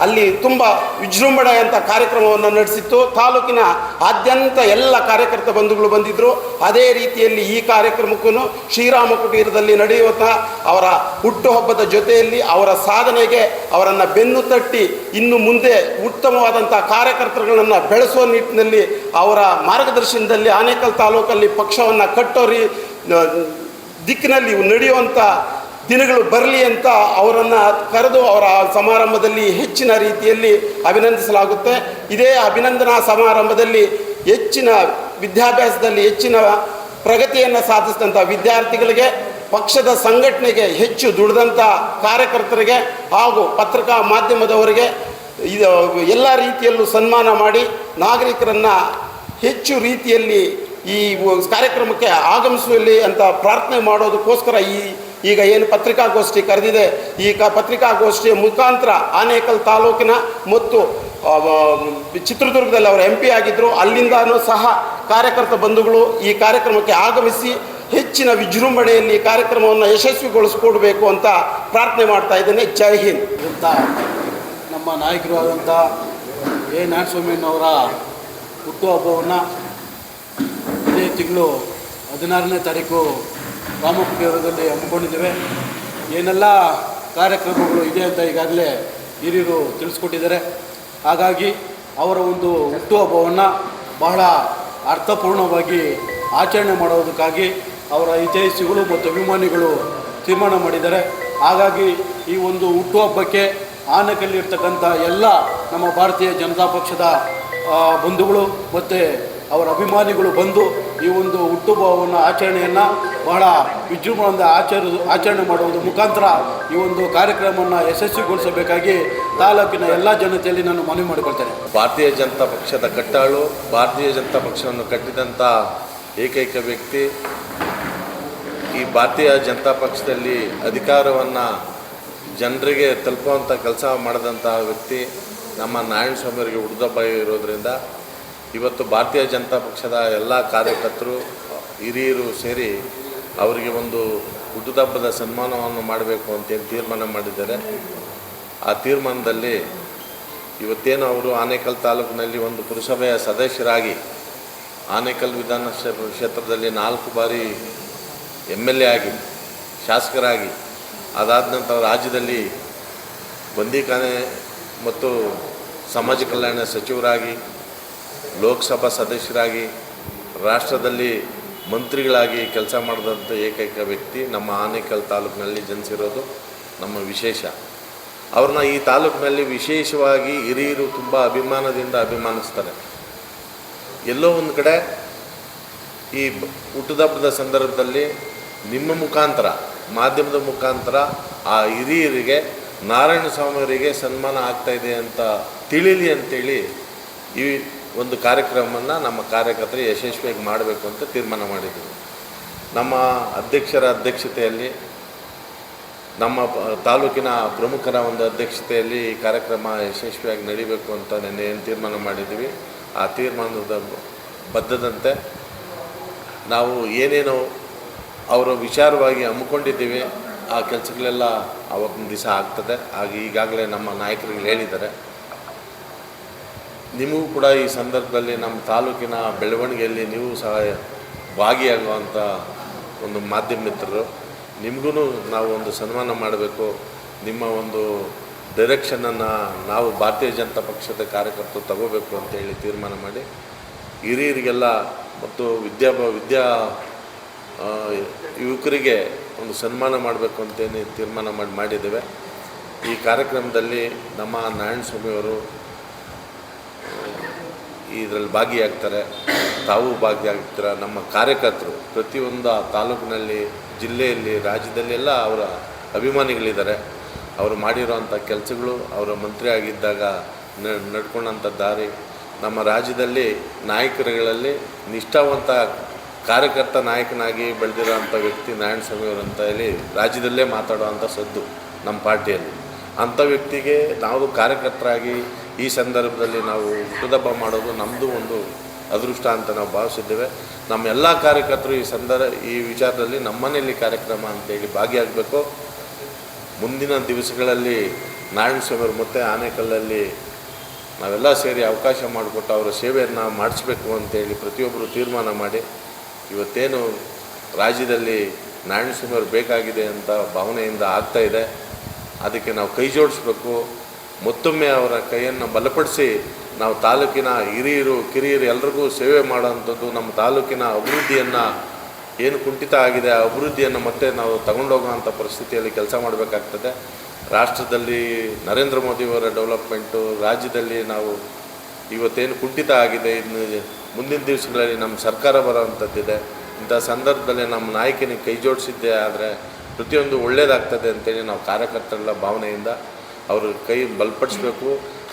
ಅಲ್ಲಿ ತುಂಬ ವಿಜೃಂಭಣೆಯಂಥ ಕಾರ್ಯಕ್ರಮವನ್ನು ನಡೆಸಿತ್ತು. ತಾಲೂಕಿನ ಆದ್ಯಂತ ಎಲ್ಲ ಕಾರ್ಯಕರ್ತ ಬಂಧುಗಳು ಬಂದಿದ್ದರು. ಅದೇ ರೀತಿಯಲ್ಲಿ ಈ ಕಾರ್ಯಕ್ರಮಕ್ಕೂ ಶ್ರೀರಾಮ ಕುಟೀರದಲ್ಲಿ ನಡೆಯುವಂಥ ಅವರ ಹುಟ್ಟುಹಬ್ಬದ ಜೊತೆಯಲ್ಲಿ ಅವರ ಸಾಧನೆಗೆ ಅವರನ್ನು ಬೆನ್ನು ತಟ್ಟಿ ಇನ್ನು ಮುಂದೆ ಉತ್ತಮವಾದಂಥ ಕಾರ್ಯಕರ್ತರುಗಳನ್ನು ಬೆಳೆಸುವ ನಿಟ್ಟಿನಲ್ಲಿ ಅವರ ಮಾರ್ಗದರ್ಶನದಲ್ಲಿ ಆನೇಕಲ್ ತಾಲೂಕಲ್ಲಿ ಪಕ್ಷವನ್ನು ಕಟ್ಟೋರಿ ದಿಕ್ಕಿನಲ್ಲಿ ನಡೆಯುವಂಥ ದಿನಗಳು ಬರಲಿ ಅಂತ ಅವರನ್ನು ಕರೆದು ಅವರ ಸಮಾರಂಭದಲ್ಲಿ ಹೆಚ್ಚಿನ ರೀತಿಯಲ್ಲಿ ಅಭಿನಂದಿಸಲಾಗುತ್ತೆ. ಇದೇ ಅಭಿನಂದನಾ ಸಮಾರಂಭದಲ್ಲಿ ಹೆಚ್ಚಿನ ವಿದ್ಯಾಭ್ಯಾಸದಲ್ಲಿ ಹೆಚ್ಚಿನ ಪ್ರಗತಿಯನ್ನು ಸಾಧಿಸಿದಂಥ ವಿದ್ಯಾರ್ಥಿಗಳಿಗೆ, ಪಕ್ಷದ ಸಂಘಟನೆಗೆ ಹೆಚ್ಚು ದುಡಿದಂಥ ಕಾರ್ಯಕರ್ತರಿಗೆ ಹಾಗೂ ಪತ್ರಿಕಾ ಮಾಧ್ಯಮದವರಿಗೆ ಇದು ಎಲ್ಲ ರೀತಿಯಲ್ಲೂ ಸನ್ಮಾನ ಮಾಡಿ ನಾಗರಿಕರನ್ನು ಹೆಚ್ಚು ರೀತಿಯಲ್ಲಿ ಈ ಕಾರ್ಯಕ್ರಮಕ್ಕೆ ಆಗಮಿಸುವಲ್ಲಿ ಅಂತ ಪ್ರಾರ್ಥನೆ ಮಾಡೋದಕ್ಕೋಸ್ಕರ ಈಗ ಏನು ಪತ್ರಿಕಾಗೋಷ್ಠಿ ಕರೆದಿದೆ, ಈ ಪತ್ರಿಕಾಗೋಷ್ಠಿಯ ಮುಖಾಂತರ ಆನೇಕಲ್ ತಾಲೂಕಿನ ಮತ್ತು ಚಿತ್ರದುರ್ಗದಲ್ಲಿ ಅವರು MP ಆಗಿದ್ದರು, ಅಲ್ಲಿಂದನೂ ಸಹ ಕಾರ್ಯಕರ್ತ ಬಂಧುಗಳು ಈ ಕಾರ್ಯಕ್ರಮಕ್ಕೆ ಆಗಮಿಸಿ ಹೆಚ್ಚಿನ ವಿಜೃಂಭಣೆಯಲ್ಲಿ ಕಾರ್ಯಕ್ರಮವನ್ನು ಯಶಸ್ವಿಗೊಳಿಸಿಕೊಡ್ಬೇಕು ಅಂತ ಪ್ರಾರ್ಥನೆ ಮಾಡ್ತಾ ಇದ್ದೇನೆ. ಜೈ ಹಿಂದ್. ಅಂತ ನಮ್ಮ ನಾಯಕರು ಆದಂಥ ಎ ನಾರಾಯಣಸ್ವಾಮಿಯವರ ಹುಟ್ಟುಹಬ್ಬವನ್ನು ಇದೇ ತಿಂಗಳು 16ನೇ ತಾರೀಕು ರಾಮಪುರದಲ್ಲಿ ಹಮ್ಮಿಕೊಂಡಿದ್ದೇವೆ. ಏನೆಲ್ಲ ಕಾರ್ಯಕ್ರಮಗಳು ಇದೆ ಅಂತ ಈಗಾಗಲೇ ಹಿರಿಯರು ತಿಳಿಸ್ಕೊಟ್ಟಿದ್ದಾರೆ. ಹಾಗಾಗಿ ಅವರ ಒಂದು ಹುಟ್ಟುಹಬ್ಬವನ್ನು ಬಹಳ ಅರ್ಥಪೂರ್ಣವಾಗಿ ಆಚರಣೆ ಮಾಡೋದಕ್ಕಾಗಿ ಅವರ ಹಿತೈಷಿಗಳು ಮತ್ತು ಅಭಿಮಾನಿಗಳು ತೀರ್ಮಾನ ಮಾಡಿದ್ದಾರೆ. ಹಾಗಾಗಿ ಈ ಒಂದು ಹುಟ್ಟುಹಬ್ಬಕ್ಕೆ ಆನೇಕಲ್ಲಿರ್ತಕ್ಕಂಥ ಎಲ್ಲ ನಮ್ಮ ಭಾರತೀಯ ಜನತಾ ಪಕ್ಷದ ಬಂಧುಗಳು ಮತ್ತು ಅವರ ಅಭಿಮಾನಿಗಳು ಬಂದು ಈ ಒಂದು ಹುಟ್ಟುಹಬ್ಬವನ್ನು ಆಚರಣೆಯನ್ನು ಬಹಳ ವಿಜೃಂಭಣೆಯಿಂದ ಆಚರಣೆ ಮಾಡುವುದರ ಮುಖಾಂತರ ಈ ಒಂದು ಕಾರ್ಯಕ್ರಮವನ್ನು ಯಶಸ್ವಿಗೊಳಿಸಬೇಕಾಗಿ ತಾಲೂಕಿನ ಎಲ್ಲ ಜನತೆಯಲ್ಲಿ ನಾನು ಮನವಿ ಮಾಡಿಕೊಳ್ತೇನೆ. ಭಾರತೀಯ ಜನತಾ ಪಕ್ಷದ ಕಟ್ಟಾಳು, ಭಾರತೀಯ ಜನತಾ ಪಕ್ಷವನ್ನು ಕಟ್ಟಿದಂಥ ಏಕೈಕ ವ್ಯಕ್ತಿ, ಈ ಭಾರತೀಯ ಜನತಾ ಪಕ್ಷದಲ್ಲಿ ಅಧಿಕಾರವನ್ನು ಜನರಿಗೆ ತಲುಪುವಂಥ ಕೆಲಸ ಮಾಡಿದಂಥ ವ್ಯಕ್ತಿ ನಮ್ಮ ನಾರಾಯಣಸ್ವಾಮಿಯವರಿಗೆ ಹುಟ್ಟುಹಬ್ಬ ಇರೋದರಿಂದ ಇವತ್ತು ಭಾರತೀಯ ಜನತಾ ಪಕ್ಷದ ಎಲ್ಲ ಕಾರ್ಯಕರ್ತರು ಹಿರಿಯರು ಸೇರಿ ಅವರಿಗೆ ಒಂದು ಹುಟ್ಟುಹಬ್ಬದ ಸನ್ಮಾನವನ್ನು ಮಾಡಬೇಕು ಅಂತೇನು ತೀರ್ಮಾನ ಮಾಡಿದ್ದಾರೆ. ಆ ತೀರ್ಮಾನದಲ್ಲಿ ಇವತ್ತೇನು ಅವರು ಆನೇಕಲ್ ತಾಲೂಕಿನಲ್ಲಿ ಒಂದು ಪುರಸಭೆಯ ಸದಸ್ಯರಾಗಿ ಆನೇಕಲ್ ವಿಧಾನಸಭಾ ಕ್ಷೇತ್ರದಲ್ಲಿ 4 ಬಾರಿ MLA ಆಗಿ ಶಾಸಕರಾಗಿ, ಅದಾದ ನಂತರ ರಾಜ್ಯದಲ್ಲಿ ಬಂದೀಖಾನೆ ಮತ್ತು ಸಮಾಜ ಕಲ್ಯಾಣ ಸಚಿವರಾಗಿ, ಲೋಕಸಭಾ ಸದಸ್ಯರಾಗಿ, ರಾಷ್ಟ್ರದಲ್ಲಿ ಮಂತ್ರಿಗಳಾಗಿ ಕೆಲಸ ಮಾಡಿದಂಥ ಏಕೈಕ ವ್ಯಕ್ತಿ ನಮ್ಮ ಆನೇಕಲ್ ತಾಲೂಕಿನಲ್ಲಿ ಜನಿಸಿರೋದು ನಮ್ಮ ವಿಶೇಷ. ಅವ್ರನ್ನ ಈ ತಾಲೂಕಿನಲ್ಲಿ ವಿಶೇಷವಾಗಿ ಹಿರಿಯರು ತುಂಬ ಅಭಿಮಾನದಿಂದ ಅಭಿಮಾನಿಸ್ತಾರೆ. ಎಲ್ಲೋ ಒಂದು ಕಡೆ ಈ ಹುಟ್ಟುಹಬ್ಬದ ಸಂದರ್ಭದಲ್ಲಿ ನಿಮ್ಮ ಮುಖಾಂತರ, ಮಾಧ್ಯಮದ ಮುಖಾಂತರ ಆ ಹಿರಿಯರಿಗೆ, ನಾರಾಯಣಸ್ವಾಮಿಯವರಿಗೆ ಸನ್ಮಾನ ಆಗ್ತಾಯಿದೆ ಅಂತ ತಿಳಿಲಿ ಅಂತೇಳಿ ಈ ಒಂದು ಕಾರ್ಯಕ್ರಮವನ್ನು ನಮ್ಮ ಕಾರ್ಯಕರ್ತರು ಯಶಸ್ವಿಯಾಗಿ ಮಾಡಬೇಕು ಅಂತ ತೀರ್ಮಾನ ಮಾಡಿದ್ದೀವಿ. ನಮ್ಮ ಅಧ್ಯಕ್ಷರ ಅಧ್ಯಕ್ಷತೆಯಲ್ಲಿ, ನಮ್ಮ ತಾಲೂಕಿನ ಪ್ರಮುಖರ ಒಂದು ಅಧ್ಯಕ್ಷತೆಯಲ್ಲಿ ಈ ಕಾರ್ಯಕ್ರಮ ಯಶಸ್ವಿಯಾಗಿ ನಡೀಬೇಕು ಅಂತ ನೆನ್ನೆ ಏನು ತೀರ್ಮಾನ ಮಾಡಿದ್ದೀವಿ, ಆ ತೀರ್ಮಾನದ ಬದ್ಧದಂತೆ ನಾವು ಏನೇನೋ ಅವರ ವಿಚಾರವಾಗಿ ಹಮ್ಮಿಕೊಂಡಿದ್ದೀವಿ ಆ ಕೆಲಸಗಳೆಲ್ಲ ಅವತ್ತಿನ ದಿವಸ ಆಗ್ತದೆ. ಹಾಗೆ ಈಗಾಗಲೇ ನಮ್ಮ ನಾಯಕರುಗಳು ಹೇಳಿದ್ದಾರೆ. ನಿಮಗೂ ಕೂಡ ಈ ಸಂದರ್ಭದಲ್ಲಿ ನಮ್ಮ ತಾಲೂಕಿನ ಬೆಳವಣಿಗೆಯಲ್ಲಿ ನೀವು ಸಹ ಭಾಗಿಯಾಗುವಂಥ ಒಂದು ಮಾಧ್ಯಮ ಮಿತ್ರರು, ನಿಮಗೂ ನಾವು ಒಂದು ಸನ್ಮಾನ ಮಾಡಬೇಕು. ನಿಮ್ಮ ಒಂದು ಡೈರೆಕ್ಷನನ್ನು ನಾವು ಭಾರತೀಯ ಜನತಾ ಪಕ್ಷದ ಕಾರ್ಯಕರ್ತರು ತಗೋಬೇಕು ಅಂತೇಳಿ ತೀರ್ಮಾನ ಮಾಡಿ ಹಿರಿಯರಿಗೆಲ್ಲ ಮತ್ತು ಯುವಕರಿಗೆ ಒಂದು ಸನ್ಮಾನ ಮಾಡಬೇಕು ಅಂತೇಳಿ ತೀರ್ಮಾನ ಮಾಡಿದ್ದೇವೆ. ಈ ಕಾರ್ಯಕ್ರಮದಲ್ಲಿ ನಮ್ಮ ನಾರಾಯಣಸ್ವಾಮಿಯವರು ಇದರಲ್ಲಿ ಭಾಗಿಯಾಗ್ತಾರೆ, ತಾವು ಭಾಗಿಯಾಗ್ತಾರೆ. ನಮ್ಮ ಕಾರ್ಯಕರ್ತರು ಪ್ರತಿಯೊಂದು ತಾಲೂಕಿನಲ್ಲಿ, ಜಿಲ್ಲೆಯಲ್ಲಿ, ರಾಜ್ಯದಲ್ಲಿ ಎಲ್ಲ ಅವರ ಅಭಿಮಾನಿಗಳಿದ್ದಾರೆ. ಅವರು ಮಾಡಿರೋವಂಥ ಕೆಲಸಗಳು, ಅವರ ಮಂತ್ರಿ ಆಗಿದ್ದಾಗ ನಡ್ಕೊಂಡಂಥ ದಾರಿ, ನಮ್ಮ ರಾಜ್ಯದಲ್ಲಿ ನಾಯಕರುಗಳಲ್ಲಿ ನಿಷ್ಠಾವಂತ ಕಾರ್ಯಕರ್ತ ನಾಯಕನಾಗಿ ಬೆಳೆದಿರೋಂಥ ವ್ಯಕ್ತಿ ನಾರಾಯಣಸ್ವಾಮಿಯವರು ಅಂತ ಹೇಳಿ ರಾಜ್ಯದಲ್ಲೇ ಮಾತಾಡುವಂಥ ಸದ್ದು ನಮ್ಮ ಪಾರ್ಟಿಯಲ್ಲಿ. ಅಂಥ ವ್ಯಕ್ತಿಗೆ ನಾವು ಕಾರ್ಯಕರ್ತರಾಗಿ ಈ ಸಂದರ್ಭದಲ್ಲಿ ನಾವು ಹುಟ್ಟುಹಬ್ಬ ಮಾಡೋದು ನಮ್ಮದು ಒಂದು ಅದೃಷ್ಟ ಅಂತ ನಾವು ಭಾವಿಸಿದ್ದೇವೆ. ನಮ್ಮ ಎಲ್ಲ ಕಾರ್ಯಕರ್ತರು ಈ ವಿಚಾರದಲ್ಲಿ ನಮ್ಮನೇಲಿ ಕಾರ್ಯಕ್ರಮ ಅಂತೇಳಿ ಭಾಗಿಯಾಗಬೇಕು. ಮುಂದಿನ ದಿವಸಗಳಲ್ಲಿ ನಾರಾಯಣಸ್ವಾಮಿಯವರು ಮತ್ತು ಆನೇಕಲ್ಲಲ್ಲಿ ನಾವೆಲ್ಲ ಸೇರಿ ಅವಕಾಶ ಮಾಡಿಕೊಟ್ಟು ಅವರ ಸೇವೆಯನ್ನು ಮಾಡಿಸ್ಬೇಕು ಅಂತೇಳಿ ಪ್ರತಿಯೊಬ್ಬರು ತೀರ್ಮಾನ ಮಾಡಿ ಇವತ್ತೇನು ರಾಜ್ಯದಲ್ಲಿ ನಾರಾಯಣಸ್ವಾಮಿಯವರು ಬೇಕಾಗಿದೆ ಅಂತ ಭಾವನೆಯಿಂದ ಆಗ್ತಾಯಿದೆ. ಅದಕ್ಕೆ ನಾವು ಕೈ ಜೋಡಿಸ್ಬೇಕು. ಮತ್ತೊಮ್ಮೆ ಅವರ ಕೈಯನ್ನು ಬಲಪಡಿಸಿ ನಾವು ತಾಲೂಕಿನ ಹಿರಿಯರು ಕಿರಿಯರು ಎಲ್ರಿಗೂ ಸೇವೆ ಮಾಡೋವಂಥದ್ದು, ನಮ್ಮ ತಾಲೂಕಿನ ಅಭಿವೃದ್ಧಿಯನ್ನು ಏನು ಕುಂಠಿತ ಆಗಿದೆ ಆ ಅಭಿವೃದ್ಧಿಯನ್ನು ಮತ್ತೆ ನಾವು ತಗೊಂಡೋಗುವಂಥ ಪರಿಸ್ಥಿತಿಯಲ್ಲಿ ಕೆಲಸ ಮಾಡಬೇಕಾಗ್ತದೆ. ರಾಷ್ಟ್ರದಲ್ಲಿ ನರೇಂದ್ರ ಮೋದಿಯವರ ಡೆವಲಪ್ಮೆಂಟು, ರಾಜ್ಯದಲ್ಲಿ ನಾವು ಇವತ್ತೇನು ಕುಂಠಿತ ಆಗಿದೆ, ಇನ್ನು ಮುಂದಿನ ದಿವಸಗಳಲ್ಲಿ ನಮ್ಮ ಸರ್ಕಾರ ಬರೋವಂಥದ್ದಿದೆ. ಇಂಥ ಸಂದರ್ಭದಲ್ಲಿ ನಮ್ಮ ನಾಯಕನಿಗೆ ಕೈ ಜೋಡಿಸಿದ್ದೆ ಆದರೆ ಪ್ರತಿಯೊಂದು ಒಳ್ಳೆಯದಾಗ್ತದೆ ಅಂತೇಳಿ ನಾವು ಕಾರ್ಯಕರ್ತರೆಲ್ಲ ಭಾವನೆಯಿಂದ ಅವ್ರ ಕೈ ಬಲಪಡಿಸ್ಬೇಕು.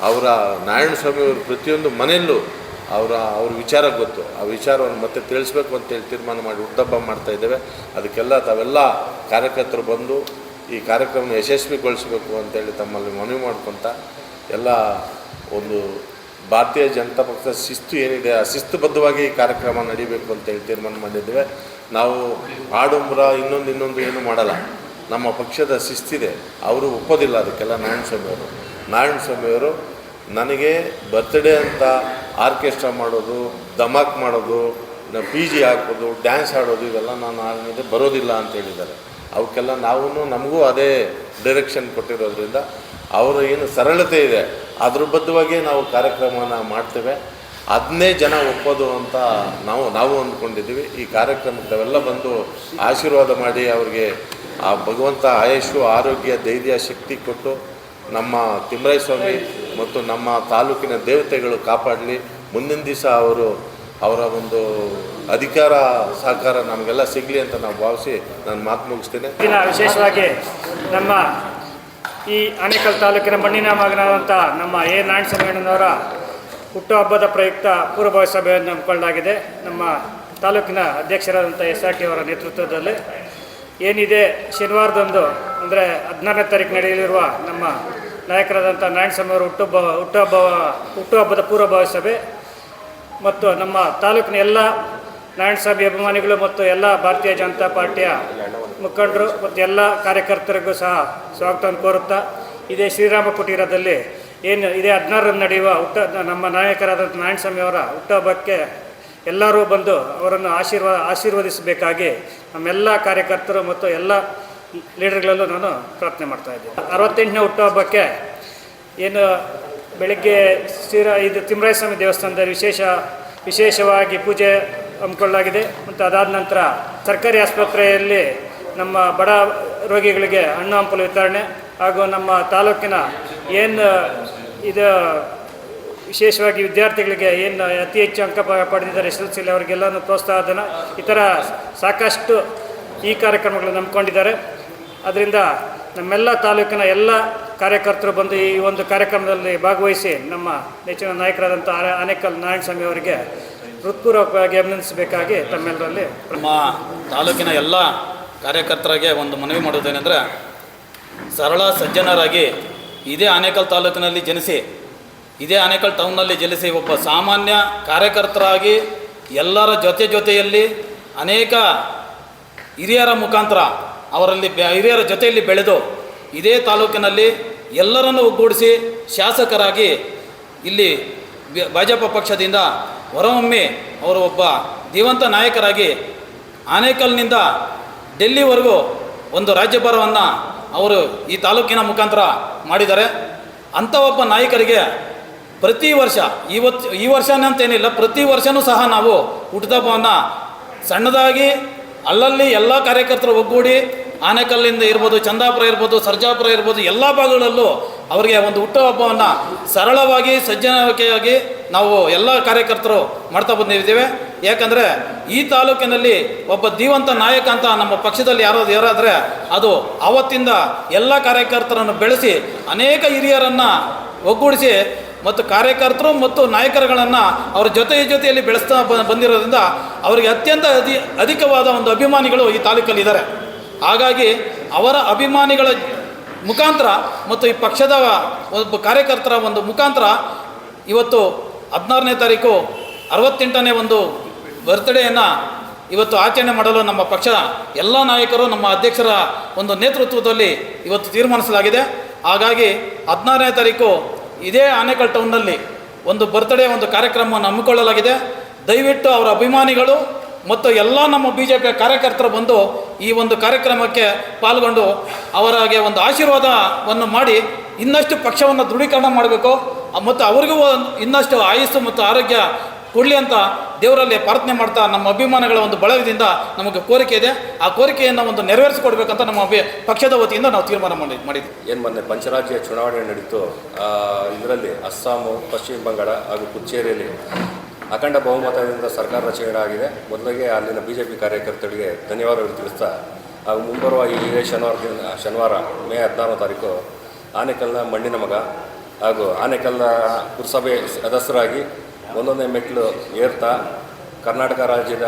ಅವರ ನಾರಾಯಣ ಸ್ವಾಮಿಯವರು ಪ್ರತಿಯೊಂದು ಮನೆಯಲ್ಲೂ ಅವ್ರ ವಿಚಾರ ಗೊತ್ತು, ಆ ವಿಚಾರವನ್ನು ಮತ್ತೆ ತಿಳಿಸ್ಬೇಕು ಅಂತೇಳಿ ತೀರ್ಮಾನ ಮಾಡಿ ಹುಟ್ಟುಹಬ್ಬ ಮಾಡ್ತಾಯಿದ್ದೇವೆ. ಅದಕ್ಕೆಲ್ಲ ತಾವೆಲ್ಲ ಕಾರ್ಯಕರ್ತರು ಬಂದು ಈ ಕಾರ್ಯಕ್ರಮನ ಯಶಸ್ವಿಗೊಳಿಸಬೇಕು ಅಂತೇಳಿ ತಮ್ಮಲ್ಲಿ ಮನವಿ ಮಾಡ್ಕೊತ ಎಲ್ಲ ಒಂದು ಭಾರತೀಯ ಜನತಾ ಪಕ್ಷದ ಶಿಸ್ತು ಏನಿದೆ ಆ ಶಿಸ್ತುಬದ್ಧವಾಗಿ ಈ ಕಾರ್ಯಕ್ರಮ ನಡೀಬೇಕು ಅಂತೇಳಿ ತೀರ್ಮಾನ ಮಾಡಿದ್ದೇವೆ. ನಾವು ಆಡಂಬರ ಇನ್ನೊಂದು ಏನು ಮಾಡಲ್ಲ. ನಮ್ಮ ಪಕ್ಷದ ಶಿಸ್ತಿದೆ, ಅವರು ಒಪ್ಪೋದಿಲ್ಲ ಅದಕ್ಕೆಲ್ಲ. ನಾರಾಯಣ ಸ್ವಾಮಿಯವರು ನನಗೆ ಬರ್ತ್ಡೇ ಅಂತ ಆರ್ಕೆಸ್ಟ್ರಾ ಮಾಡೋದು, ಧಮಾಕ್ ಮಾಡೋದು, PG ಹಾಕೋದು, ಡ್ಯಾನ್ಸ್ ಆಡೋದು ಇವೆಲ್ಲ ನಾನು ಆಗಿದೆ ಬರೋದಿಲ್ಲ ಅಂತ ಹೇಳಿದ್ದಾರೆ. ಅವಕ್ಕೆಲ್ಲ ನಮಗೂ ಅದೇ ಡೈರೆಕ್ಷನ್ ಕೊಟ್ಟಿರೋದ್ರಿಂದ ಅವರು ಏನು ಸರಳತೆ ಇದೆ ಅದ್ರ ಬದ್ಧವಾಗಿ ನಾವು ಕಾರ್ಯಕ್ರಮನ ಮಾಡ್ತೇವೆ. ಅದನ್ನೇ ಜನ ಒಪ್ಪೋದು ಅಂತ ನಾವು ಅಂದ್ಕೊಂಡಿದ್ದೀವಿ. ಈ ಕಾರ್ಯಕ್ರಮಕ್ಕೆ ತಾವೆಲ್ಲ ಬಂದು ಆಶೀರ್ವಾದ ಮಾಡಿ ಅವ್ರಿಗೆ ಆ ಭಗವಂತ ಆಯುಷು, ಆರೋಗ್ಯ, ಧೈರ್ಯ, ಶಕ್ತಿ ಕೊಟ್ಟು ನಮ್ಮ ತಿಮ್ಮರಾಯ ಸ್ವಾಮಿ ಮತ್ತು ನಮ್ಮ ತಾಲೂಕಿನ ದೇವತೆಗಳು ಕಾಪಾಡಲಿ. ಮುಂದಿನ ದಿವಸ ಅವರ ಒಂದು ಅಧಿಕಾರ ಸಹಕಾರ ನಮಗೆಲ್ಲ ಸಿಗಲಿ ಅಂತ ನಾವು ಭಾವಿಸಿ ನಾನು ಮಾತು ಮುಗಿಸ್ತೇನೆ. ವಿಶೇಷವಾಗಿ ನಮ್ಮ ಈ ಆನೇಕಲ್ ತಾಲೂಕಿನ ಮಣ್ಣಿನ ಮಗನಾದಂಥ ನಮ್ಮ ನಾರಾಯಣ ಸ್ವಾಮಿಯವರ ಹುಟ್ಟುಹಬ್ಬದ ಪ್ರಯುಕ್ತ ಪೂರ್ವಭಾವಿ ಸಭೆಯನ್ನು ಹಮ್ಮಿಕೊಳ್ಳಲಾಗಿದೆ. ನಮ್ಮ ತಾಲೂಕಿನ ಅಧ್ಯಕ್ಷರಾದಂಥ SRT ಅವರ ನೇತೃತ್ವದಲ್ಲಿ ಏನಿದೆ ಶನಿವಾರದಂದು ಅಂದರೆ 14ನೇ ತಾರೀಕು ನಡೆಯಲಿರುವ ನಮ್ಮ ನಾಯಕರಾದಂಥ ನಾರಾಯಣ ಸ್ವಾಮಿಯವರ ಹುಟ್ಟುಹಬ್ಬದ ಪೂರ್ವಭಾವಿ ಸಭೆ ಮತ್ತು ನಮ್ಮ ತಾಲೂಕಿನ ಎಲ್ಲ ನಾರಾಯಣ ಸ್ವಾಮಿ ಅಭಿಮಾನಿಗಳು ಮತ್ತು ಎಲ್ಲ ಭಾರತೀಯ ಜನತಾ ಪಾರ್ಟಿಯ ಮುಖಂಡರು ಮತ್ತು ಎಲ್ಲ ಕಾರ್ಯಕರ್ತರಿಗೂ ಸಹ ಸ್ವಾಗತವನ್ನು ಕೋರುತ್ತಾ, ಇದೇ ಶ್ರೀರಾಮ ಕುಟೀರದಲ್ಲಿ ಏನು ಇದೇ 16ರಂದು ನಡೆಯುವ ನಮ್ಮ ನಾಯಕರಾದಂಥ ನಾರಾಯಣ ಸ್ವಾಮಿಯವರ ಹುಟ್ಟುಹಬ್ಬಕ್ಕೆ ಎಲ್ಲರೂ ಬಂದು ಅವರನ್ನು ಆಶೀರ್ವದಿಸಬೇಕಾಗಿ ನಮ್ಮೆಲ್ಲ ಕಾರ್ಯಕರ್ತರು ಮತ್ತು ಎಲ್ಲ ಲೀಡರ್ಗಳಲ್ಲೂ ನಾನು ಪ್ರಾರ್ಥನೆ ಮಾಡ್ತಾಯಿದ್ದೀನಿ. 68ನೇ ಹುಟ್ಟುಹಬ್ಬಕ್ಕೆ ಏನು ಬೆಳಗ್ಗೆ ಇದು ತಿಮ್ಮರಾಯ ಸ್ವಾಮಿ ದೇವಸ್ಥಾನದಲ್ಲಿ ವಿಶೇಷವಾಗಿ ಪೂಜೆ ಹಮ್ಮಿಕೊಳ್ಳಲಾಗಿದೆ. ಮತ್ತು ಅದಾದ ನಂತರ ಸರ್ಕಾರಿ ಆಸ್ಪತ್ರೆಯಲ್ಲಿ ನಮ್ಮ ಬಡ ರೋಗಿಗಳಿಗೆ ಹಣ್ಣು ಹಂಪಲು ವಿತರಣೆ ಹಾಗೂ ನಮ್ಮ ತಾಲೂಕಿನ ಏನು ಇದು ವಿಶೇಷವಾಗಿ ವಿದ್ಯಾರ್ಥಿಗಳಿಗೆ ಏನು ಅತಿ ಹೆಚ್ಚು ಅಂಕ ಪಡೆದಿದ್ದಾರೆ SSLC ಅವರಿಗೆಲ್ಲನೂ ಪ್ರೋತ್ಸಾಹಧನ ಈ ಥರ ಸಾಕಷ್ಟು ಈ ಕಾರ್ಯಕ್ರಮಗಳನ್ನು ನಂಬಿಕೊಂಡಿದ್ದಾರೆ. ಅದರಿಂದ ನಮ್ಮೆಲ್ಲ ತಾಲೂಕಿನ ಎಲ್ಲ ಕಾರ್ಯಕರ್ತರು ಬಂದು ಈ ಒಂದು ಕಾರ್ಯಕ್ರಮದಲ್ಲಿ ಭಾಗವಹಿಸಿ ನಮ್ಮ ನೆಚ್ಚಿನ ನಾಯಕರಾದಂಥ ಆನೇಕಲ್ ನಾರಾಯಣ ಸ್ವಾಮಿ ಅವರಿಗೆ ಹೃತ್ಪೂರ್ವಕವಾಗಿ ಅಭಿನಂದಿಸಬೇಕಾಗಿ ತಮ್ಮೆಲ್ಲರಲ್ಲಿ ನಮ್ಮ ತಾಲೂಕಿನ ಎಲ್ಲ ಕಾರ್ಯಕರ್ತರಿಗೆ ಒಂದು ಮನವಿ ಮಾಡುವುದೇನೆಂದರೆ, ಸರಳ ಸಜ್ಜನರಾಗಿ ಇದೇ ಆನೇಕಲ್ ತಾಲೂಕಿನಲ್ಲಿ ಜನಿಸಿ, ಇದೇ ಆನೇಕಲ್ ಟೌನ್ನಲ್ಲಿ ಜನಿಸಿ ಒಬ್ಬ ಸಾಮಾನ್ಯ ಕಾರ್ಯಕರ್ತರಾಗಿ ಎಲ್ಲರ ಜೊತೆಯಲ್ಲಿ ಅನೇಕ ಹಿರಿಯರ ಮುಖಾಂತರ ಅವರಲ್ಲಿ ಹಿರಿಯರ ಜೊತೆಯಲ್ಲಿ ಬೆಳೆದು ಇದೇ ತಾಲೂಕಿನಲ್ಲಿ ಎಲ್ಲರನ್ನು ಒಗ್ಗೂಡಿಸಿ ಶಾಸಕರಾಗಿ ಇಲ್ಲಿ ಭಾಜಪ ಪಕ್ಷದಿಂದ ಹೊರಹೊಮ್ಮಿ ಅವರು ಒಬ್ಬ ಜೀವಂತ ನಾಯಕರಾಗಿ ಆನೇಕಲ್ನಿಂದ ಡೆಲ್ಲಿವರೆಗೂ ಒಂದು ರಾಜ್ಯಭಾರವನ್ನು ಅವರು ಈ ತಾಲೂಕಿನ ಮುಖಾಂತರ ಮಾಡಿದ್ದಾರೆ. ಅಂಥ ಒಬ್ಬ ನಾಯಕರಿಗೆ ಪ್ರತಿ ವರ್ಷ ಈ ವರ್ಷನಂತೇನಿಲ್ಲ, ಪ್ರತಿ ವರ್ಷವೂ ಸಹ ನಾವು ಹುಟ್ಟುಹಬ್ಬವನ್ನು ಸಣ್ಣದಾಗಿ ಅಲ್ಲಲ್ಲಿ ಎಲ್ಲ ಕಾರ್ಯಕರ್ತರು ಒಗ್ಗೂಡಿ ಆನೇಕಲ್ಲಿಂದ ಇರ್ಬೋದು, ಚಂದಾಪುರ ಇರ್ಬೋದು, ಸರ್ಜಾಪುರ ಇರ್ಬೋದು, ಎಲ್ಲ ಭಾಗಗಳಲ್ಲೂ ಅವರಿಗೆ ಒಂದು ಹುಟ್ಟುಹಬ್ಬವನ್ನು ಸರಳವಾಗಿ ಸಜ್ಜನಿಕೆಯಾಗಿ ನಾವು ಎಲ್ಲ ಕಾರ್ಯಕರ್ತರು ಮಾಡ್ತಾ ಬಂದಿದ್ದೇವೆ. ಯಾಕಂದರೆ ಈ ತಾಲೂಕಿನಲ್ಲಿ ಒಬ್ಬ ಜೀವಂತ ನಾಯಕ ಅಂತ ನಮ್ಮ ಪಕ್ಷದಲ್ಲಿ ಯಾರಾದರೆ ಅದು ಆವತ್ತಿಂದ ಎಲ್ಲ ಕಾರ್ಯಕರ್ತರನ್ನು ಬೆಳೆಸಿ ಅನೇಕ ಹಿರಿಯರನ್ನು ಒಗ್ಗೂಡಿಸಿ ಮತ್ತು ಕಾರ್ಯಕರ್ತರು ಮತ್ತು ನಾಯಕರುಗಳನ್ನು ಅವರ ಜೊತೆಯಲ್ಲಿ ಬೆಳೆಸ್ತಾ ಬಂದಿರೋದ್ರಿಂದ ಅವರಿಗೆ ಅತ್ಯಂತ ಅಧಿಕವಾದ ಒಂದು ಅಭಿಮಾನಿಗಳು ಈ ತಾಲೂಕಲ್ಲಿದ್ದಾರೆ. ಹಾಗಾಗಿ ಅವರ ಅಭಿಮಾನಿಗಳ ಮುಖಾಂತರ ಮತ್ತು ಈ ಪಕ್ಷದ ಒಬ್ಬ ಕಾರ್ಯಕರ್ತರ ಒಂದು ಮುಖಾಂತರ ಇವತ್ತು 16ನೇ ತಾರೀಕು 68ನೇ ಒಂದು ಬರ್ತ್ಡೇಯನ್ನು ಇವತ್ತು ಆಚರಣೆ ಮಾಡಲು ನಮ್ಮ ಪಕ್ಷ ಎಲ್ಲ ನಾಯಕರು ನಮ್ಮ ಅಧ್ಯಕ್ಷರ ಒಂದು ನೇತೃತ್ವದಲ್ಲಿ ಇವತ್ತು ತೀರ್ಮಾನಿಸಲಾಗಿದೆ. ಹಾಗಾಗಿ 16ನೇ ತಾರೀಕು ಇದೇ ಆನೇಕಲ್ ಟೌನ್ನಲ್ಲಿ ಒಂದು ಬರ್ತ್ಡೇ ಒಂದು ಕಾರ್ಯಕ್ರಮವನ್ನು ಹಮ್ಮಿಕೊಳ್ಳಲಾಗಿದೆ. ದಯವಿಟ್ಟು ಅವರ ಅಭಿಮಾನಿಗಳು ಮತ್ತು ಎಲ್ಲ ನಮ್ಮ BJP ಕಾರ್ಯಕರ್ತರು ಬಂದು ಈ ಒಂದು ಕಾರ್ಯಕ್ರಮಕ್ಕೆ ಪಾಲ್ಗೊಂಡು ಅವರಿಗೆ ಒಂದು ಆಶೀರ್ವಾದವನ್ನು ಮಾಡಿ ಇನ್ನಷ್ಟು ಪಕ್ಷವನ್ನು ದೃಢೀಕರಣ ಮಾಡಬೇಕು ಮತ್ತು ಅವರಿಗೂ ಇನ್ನಷ್ಟು ಆಯುಸ್ಸು ಮತ್ತು ಆರೋಗ್ಯ ಕೊಡಲಿ ಅಂತ ದೇವರಲ್ಲಿ ಪ್ರಾರ್ಥನೆ ಮಾಡ್ತಾ ನಮ್ಮ ಅಭಿಮಾನಿಗಳ ಒಂದು ಬಳಗದಿಂದ ನಮಗೆ ಕೋರಿಕೆ ಇದೆ. ಆ ಕೋರಿಕೆಯನ್ನು ಒಂದು ನೆರವೇರಿಸಿಕೊಡ್ಬೇಕಂತ ನಮ್ಮ ಪಕ್ಷದ ವತಿಯಿಂದ ನಾವು ತೀರ್ಮಾನ ಮಾಡಿದ್ವಿ. ಏನು ಮೊನ್ನೆ ಪಂಚರಾಜ್ಯ ಚುನಾವಣೆ ನಡೀತು, ಇದರಲ್ಲಿ ಅಸ್ಸಾಮು, ಪಶ್ಚಿಮ ಬಂಗಾಳ ಹಾಗೂ ಪುದುಚೇರಿಯಲ್ಲಿ ಅಖಂಡ ಬಹುಮತದಿಂದ ಸರ್ಕಾರ ರಚನೆ ಆಗಿದೆ. ಮೊದಲಿಗೆ ಅಲ್ಲಿನ BJP ಕಾರ್ಯಕರ್ತರಿಗೆ ಧನ್ಯವಾದಗಳು ತಿಳಿಸ್ತಾ, ಹಾಗೂ ಮುಂಬರುವ ಇದೇ ಶನಿವಾರ ಮೇ 16ನೇ ತಾರೀಕು ಆನೇಕಲ್ನ ಮಣ್ಣಿನ ಮಗ ಹಾಗೂ ಆನೇಕಲ್ನ ಪುರಸಭೆ ಸದಸ್ಯರಾಗಿ ಒಂದೊಂದೇ ಮೆಟ್ಟಿಲು ಏರ್ತಾ ಕರ್ನಾಟಕ ರಾಜ್ಯದ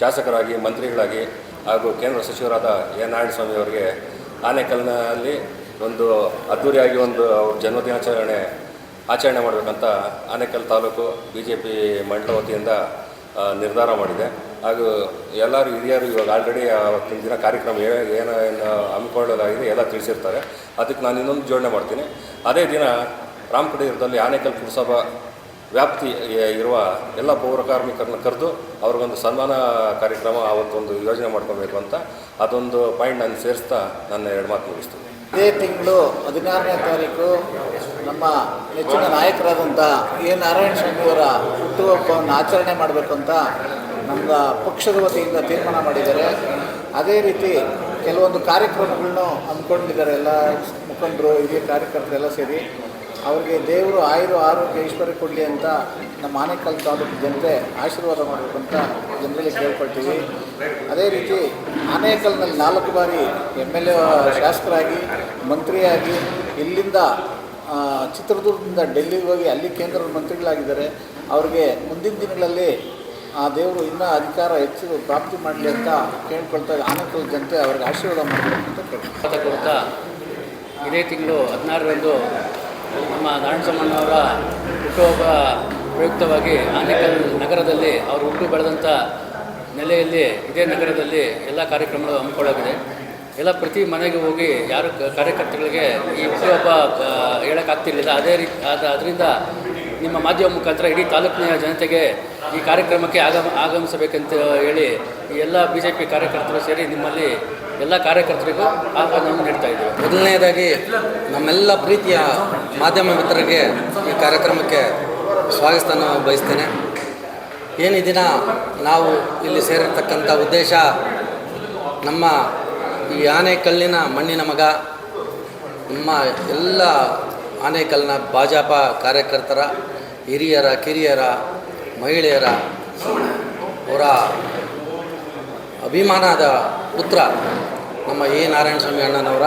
ಶಾಸಕರಾಗಿ, ಮಂತ್ರಿಗಳಾಗಿ ಹಾಗೂ ಕೇಂದ್ರ ಸಚಿವರಾದ ಎ ನಾರಾಯಣಸ್ವಾಮಿ ಅವರಿಗೆ ಆನೇಕಲ್ನಲ್ಲಿ ಒಂದು ಅದ್ಧೂರಿಯಾಗಿ ಒಂದು ಜನ್ಮದಿನಾಚರಣೆ ಆಚರಣೆ ಮಾಡಬೇಕಂತ ಆನೇಕಲ್ ತಾಲೂಕು BJP ಮಂಡಲ ವತಿಯಿಂದ ನಿರ್ಧಾರ ಮಾಡಿದೆ. ಹಾಗೂ ಎಲ್ಲರೂ ಹಿರಿಯರು ಇವಾಗ ಆಲ್ರೆಡಿ ಅವತ್ತಿನ ದಿನ ಕಾರ್ಯಕ್ರಮ ಏನು ಹಮ್ಮಿಕೊಳ್ಳಲಾಗಿದೆ ಎಲ್ಲ ತಿಳಿಸಿರ್ತಾರೆ. ಅದಕ್ಕೆ ನಾನು ಇನ್ನೊಂದು ಜೋಡಣೆ ಮಾಡ್ತೀನಿ. ಅದೇ ದಿನ ರಾಮಕುಟೀರದಲ್ಲಿ ಆನೇಕಲ್ ಪುರಸಭಾ ವ್ಯಾಪ್ತಿ ಇರುವ ಎಲ್ಲ ಪೌರ ಕಾರ್ಮಿಕರನ್ನ ಕರೆದು ಅವ್ರಿಗೊಂದು ಸನ್ಮಾನ ಕಾರ್ಯಕ್ರಮ ಅವತ್ತೊಂದು ಯೋಜನೆ ಮಾಡ್ಕೋಬೇಕು ಅಂತ ಅದೊಂದು ಪಾಯಿಂಟ್ ನಾನು ಸೇರಿಸ್ತಾ ನನ್ನ ಎರಡು ಮಾತು ಮುಗಿಸ್ತೀನಿ. ಇದೇ ತಿಂಗಳು 16ನೇ ತಾರೀಕು ನಮ್ಮ ನೆಚ್ಚಿನ ನಾಯಕರಾದಂಥ ಎ ನಾರಾಯಣಸ್ವಾಮಿಯವರ ಹುಟ್ಟುಹಬ್ಬವನ್ನು ಆಚರಣೆ ಮಾಡಬೇಕು ಅಂತ ನಮ್ಮ ಪಕ್ಷದ ವತಿಯಿಂದ ತೀರ್ಮಾನ ಮಾಡಿದ್ದಾರೆ. ಅದೇ ರೀತಿ ಕೆಲವೊಂದು ಕಾರ್ಯಕ್ರಮಗಳನ್ನು ಹಮ್ಮಿಕೊಂಡಿದ್ದಾರೆ. ಎಲ್ಲ ಮುಖಂಡರು, ಹಿರಿಯ ಕಾರ್ಯಕರ್ತರೆಲ್ಲ ಸೇರಿ ಅವ್ರಿಗೆ ದೇವರು ಆರೋಗ್ಯ ಐಶ್ವರ್ಯ ಕೊಡಲಿ ಅಂತ ನಮ್ಮ ಆನೇಕಲ್ ತಾಲೂಕು ಜನತೆ ಆಶೀರ್ವಾದ ಮಾಡಬೇಕಂತ ಜನರಲ್ಲಿ ಕೇಳ್ಕೊಳ್ತೀವಿ. ಅದೇ ರೀತಿ ಆನೇಕಲ್ನಲ್ಲಿ 4 ಬಾರಿ MLA ಶಾಸಕರಾಗಿ, ಮಂತ್ರಿಯಾಗಿ, ಇಲ್ಲಿಂದ ಚಿತ್ರದುರ್ಗದಿಂದ ಡೆಲ್ಲಿಗೆ ಹೋಗಿ ಅಲ್ಲಿ ಕೇಂದ್ರದ ಮಂತ್ರಿಗಳಾಗಿದ್ದಾರೆ. ಅವ್ರಿಗೆ ಮುಂದಿನ ದಿನಗಳಲ್ಲಿ ಆ ದೇವರು ಇನ್ನೂ ಅಧಿಕಾರ ಹೆಚ್ಚು ಪ್ರಾಪ್ತಿ ಮಾಡಲಿ ಅಂತ ಕೇಳ್ಕೊಳ್ತಾ ಆನೇಕಲ್ ಜನತೆ ಅವ್ರಿಗೆ ಆಶೀರ್ವಾದ ಮಾಡಬೇಕು ಅಂತ ಕೊಡ್ತಾ ಇದೇ ತಿಂಗಳು 16ರಂದು ನಮ್ಮ ನಾರಾಯಣಸ್ವಾಮಣ್ಣವರ ಹುಟ್ಟುಹಬ್ಬ ಪ್ರಯುಕ್ತವಾಗಿ ಆನೇಕಲ್ ನಗರದಲ್ಲಿ ಅವರು ಹುಟ್ಟು ಬೆಳೆದಂಥ ನೆಲೆಯಲ್ಲಿ ಇದೇ ನಗರದಲ್ಲಿ ಎಲ್ಲ ಕಾರ್ಯಕ್ರಮಗಳು ಹಮ್ಮಿಕೊಳ್ಳಾಗಿದೆ. ಎಲ್ಲ ಪ್ರತಿ ಮನೆಗೆ ಹೋಗಿ ಯಾರು ಕಾರ್ಯಕರ್ತಗಳಿಗೆ ಈ ಹುಟ್ಟುಹಬ್ಬ ಹೇಳೋಕ್ಕಾಗ್ತಿರ್ಲಿಲ್ಲ. ಅದೇ ರೀತಿ ಅದರಿಂದ ನಿಮ್ಮ ಮಾಧ್ಯಮ ಮುಖಾಂತರ ಇಡೀ ತಾಲೂಕಿನ ಜನತೆಗೆ ಈ ಕಾರ್ಯಕ್ರಮಕ್ಕೆ ಆಗಮಿಸಬೇಕಂತ ಹೇಳಿ ಈ ಎಲ್ಲ BJP ಕಾರ್ಯಕರ್ತರು ಸೇರಿ ನಿಮ್ಮಲ್ಲಿ ಎಲ್ಲ ಕಾರ್ಯಕರ್ತರಿಗೂ ಆಹ್ವಾನವನ್ನು ನೀಡ್ತಾ ಇದ್ದೇವೆ. ಮೊದಲನೆಯದಾಗಿ ನಮ್ಮೆಲ್ಲ ಪ್ರೀತಿಯ ಮಾಧ್ಯಮ ಮಿತ್ರರಿಗೆ ಈ ಕಾರ್ಯಕ್ರಮಕ್ಕೆ ಸ್ವಾಗತವನ್ನು ಬಯಸ್ತೇನೆ. ಏನು ದಿನ ನಾವು ಇಲ್ಲಿ ಸೇರಿರ್ತಕ್ಕಂಥ ಉದ್ದೇಶ, ನಮ್ಮ ಈ ಆನೇಕಲ್ಲಿನ ಮಣ್ಣಿನ ಮಗ, ನಮ್ಮ ಎಲ್ಲ ಆನೇಕಲ್ನ ಭಾಜಪ ಕಾರ್ಯಕರ್ತರ, ಹಿರಿಯರ, ಕಿರಿಯರ, ಮಹಿಳೆಯರ, ಅವರ ಅಭಿಮಾನದ ಪುತ್ರ ನಮ್ಮ ಎ ನಾರಾಯಣಸ್ವಾಮಿ ಅಣ್ಣನವರ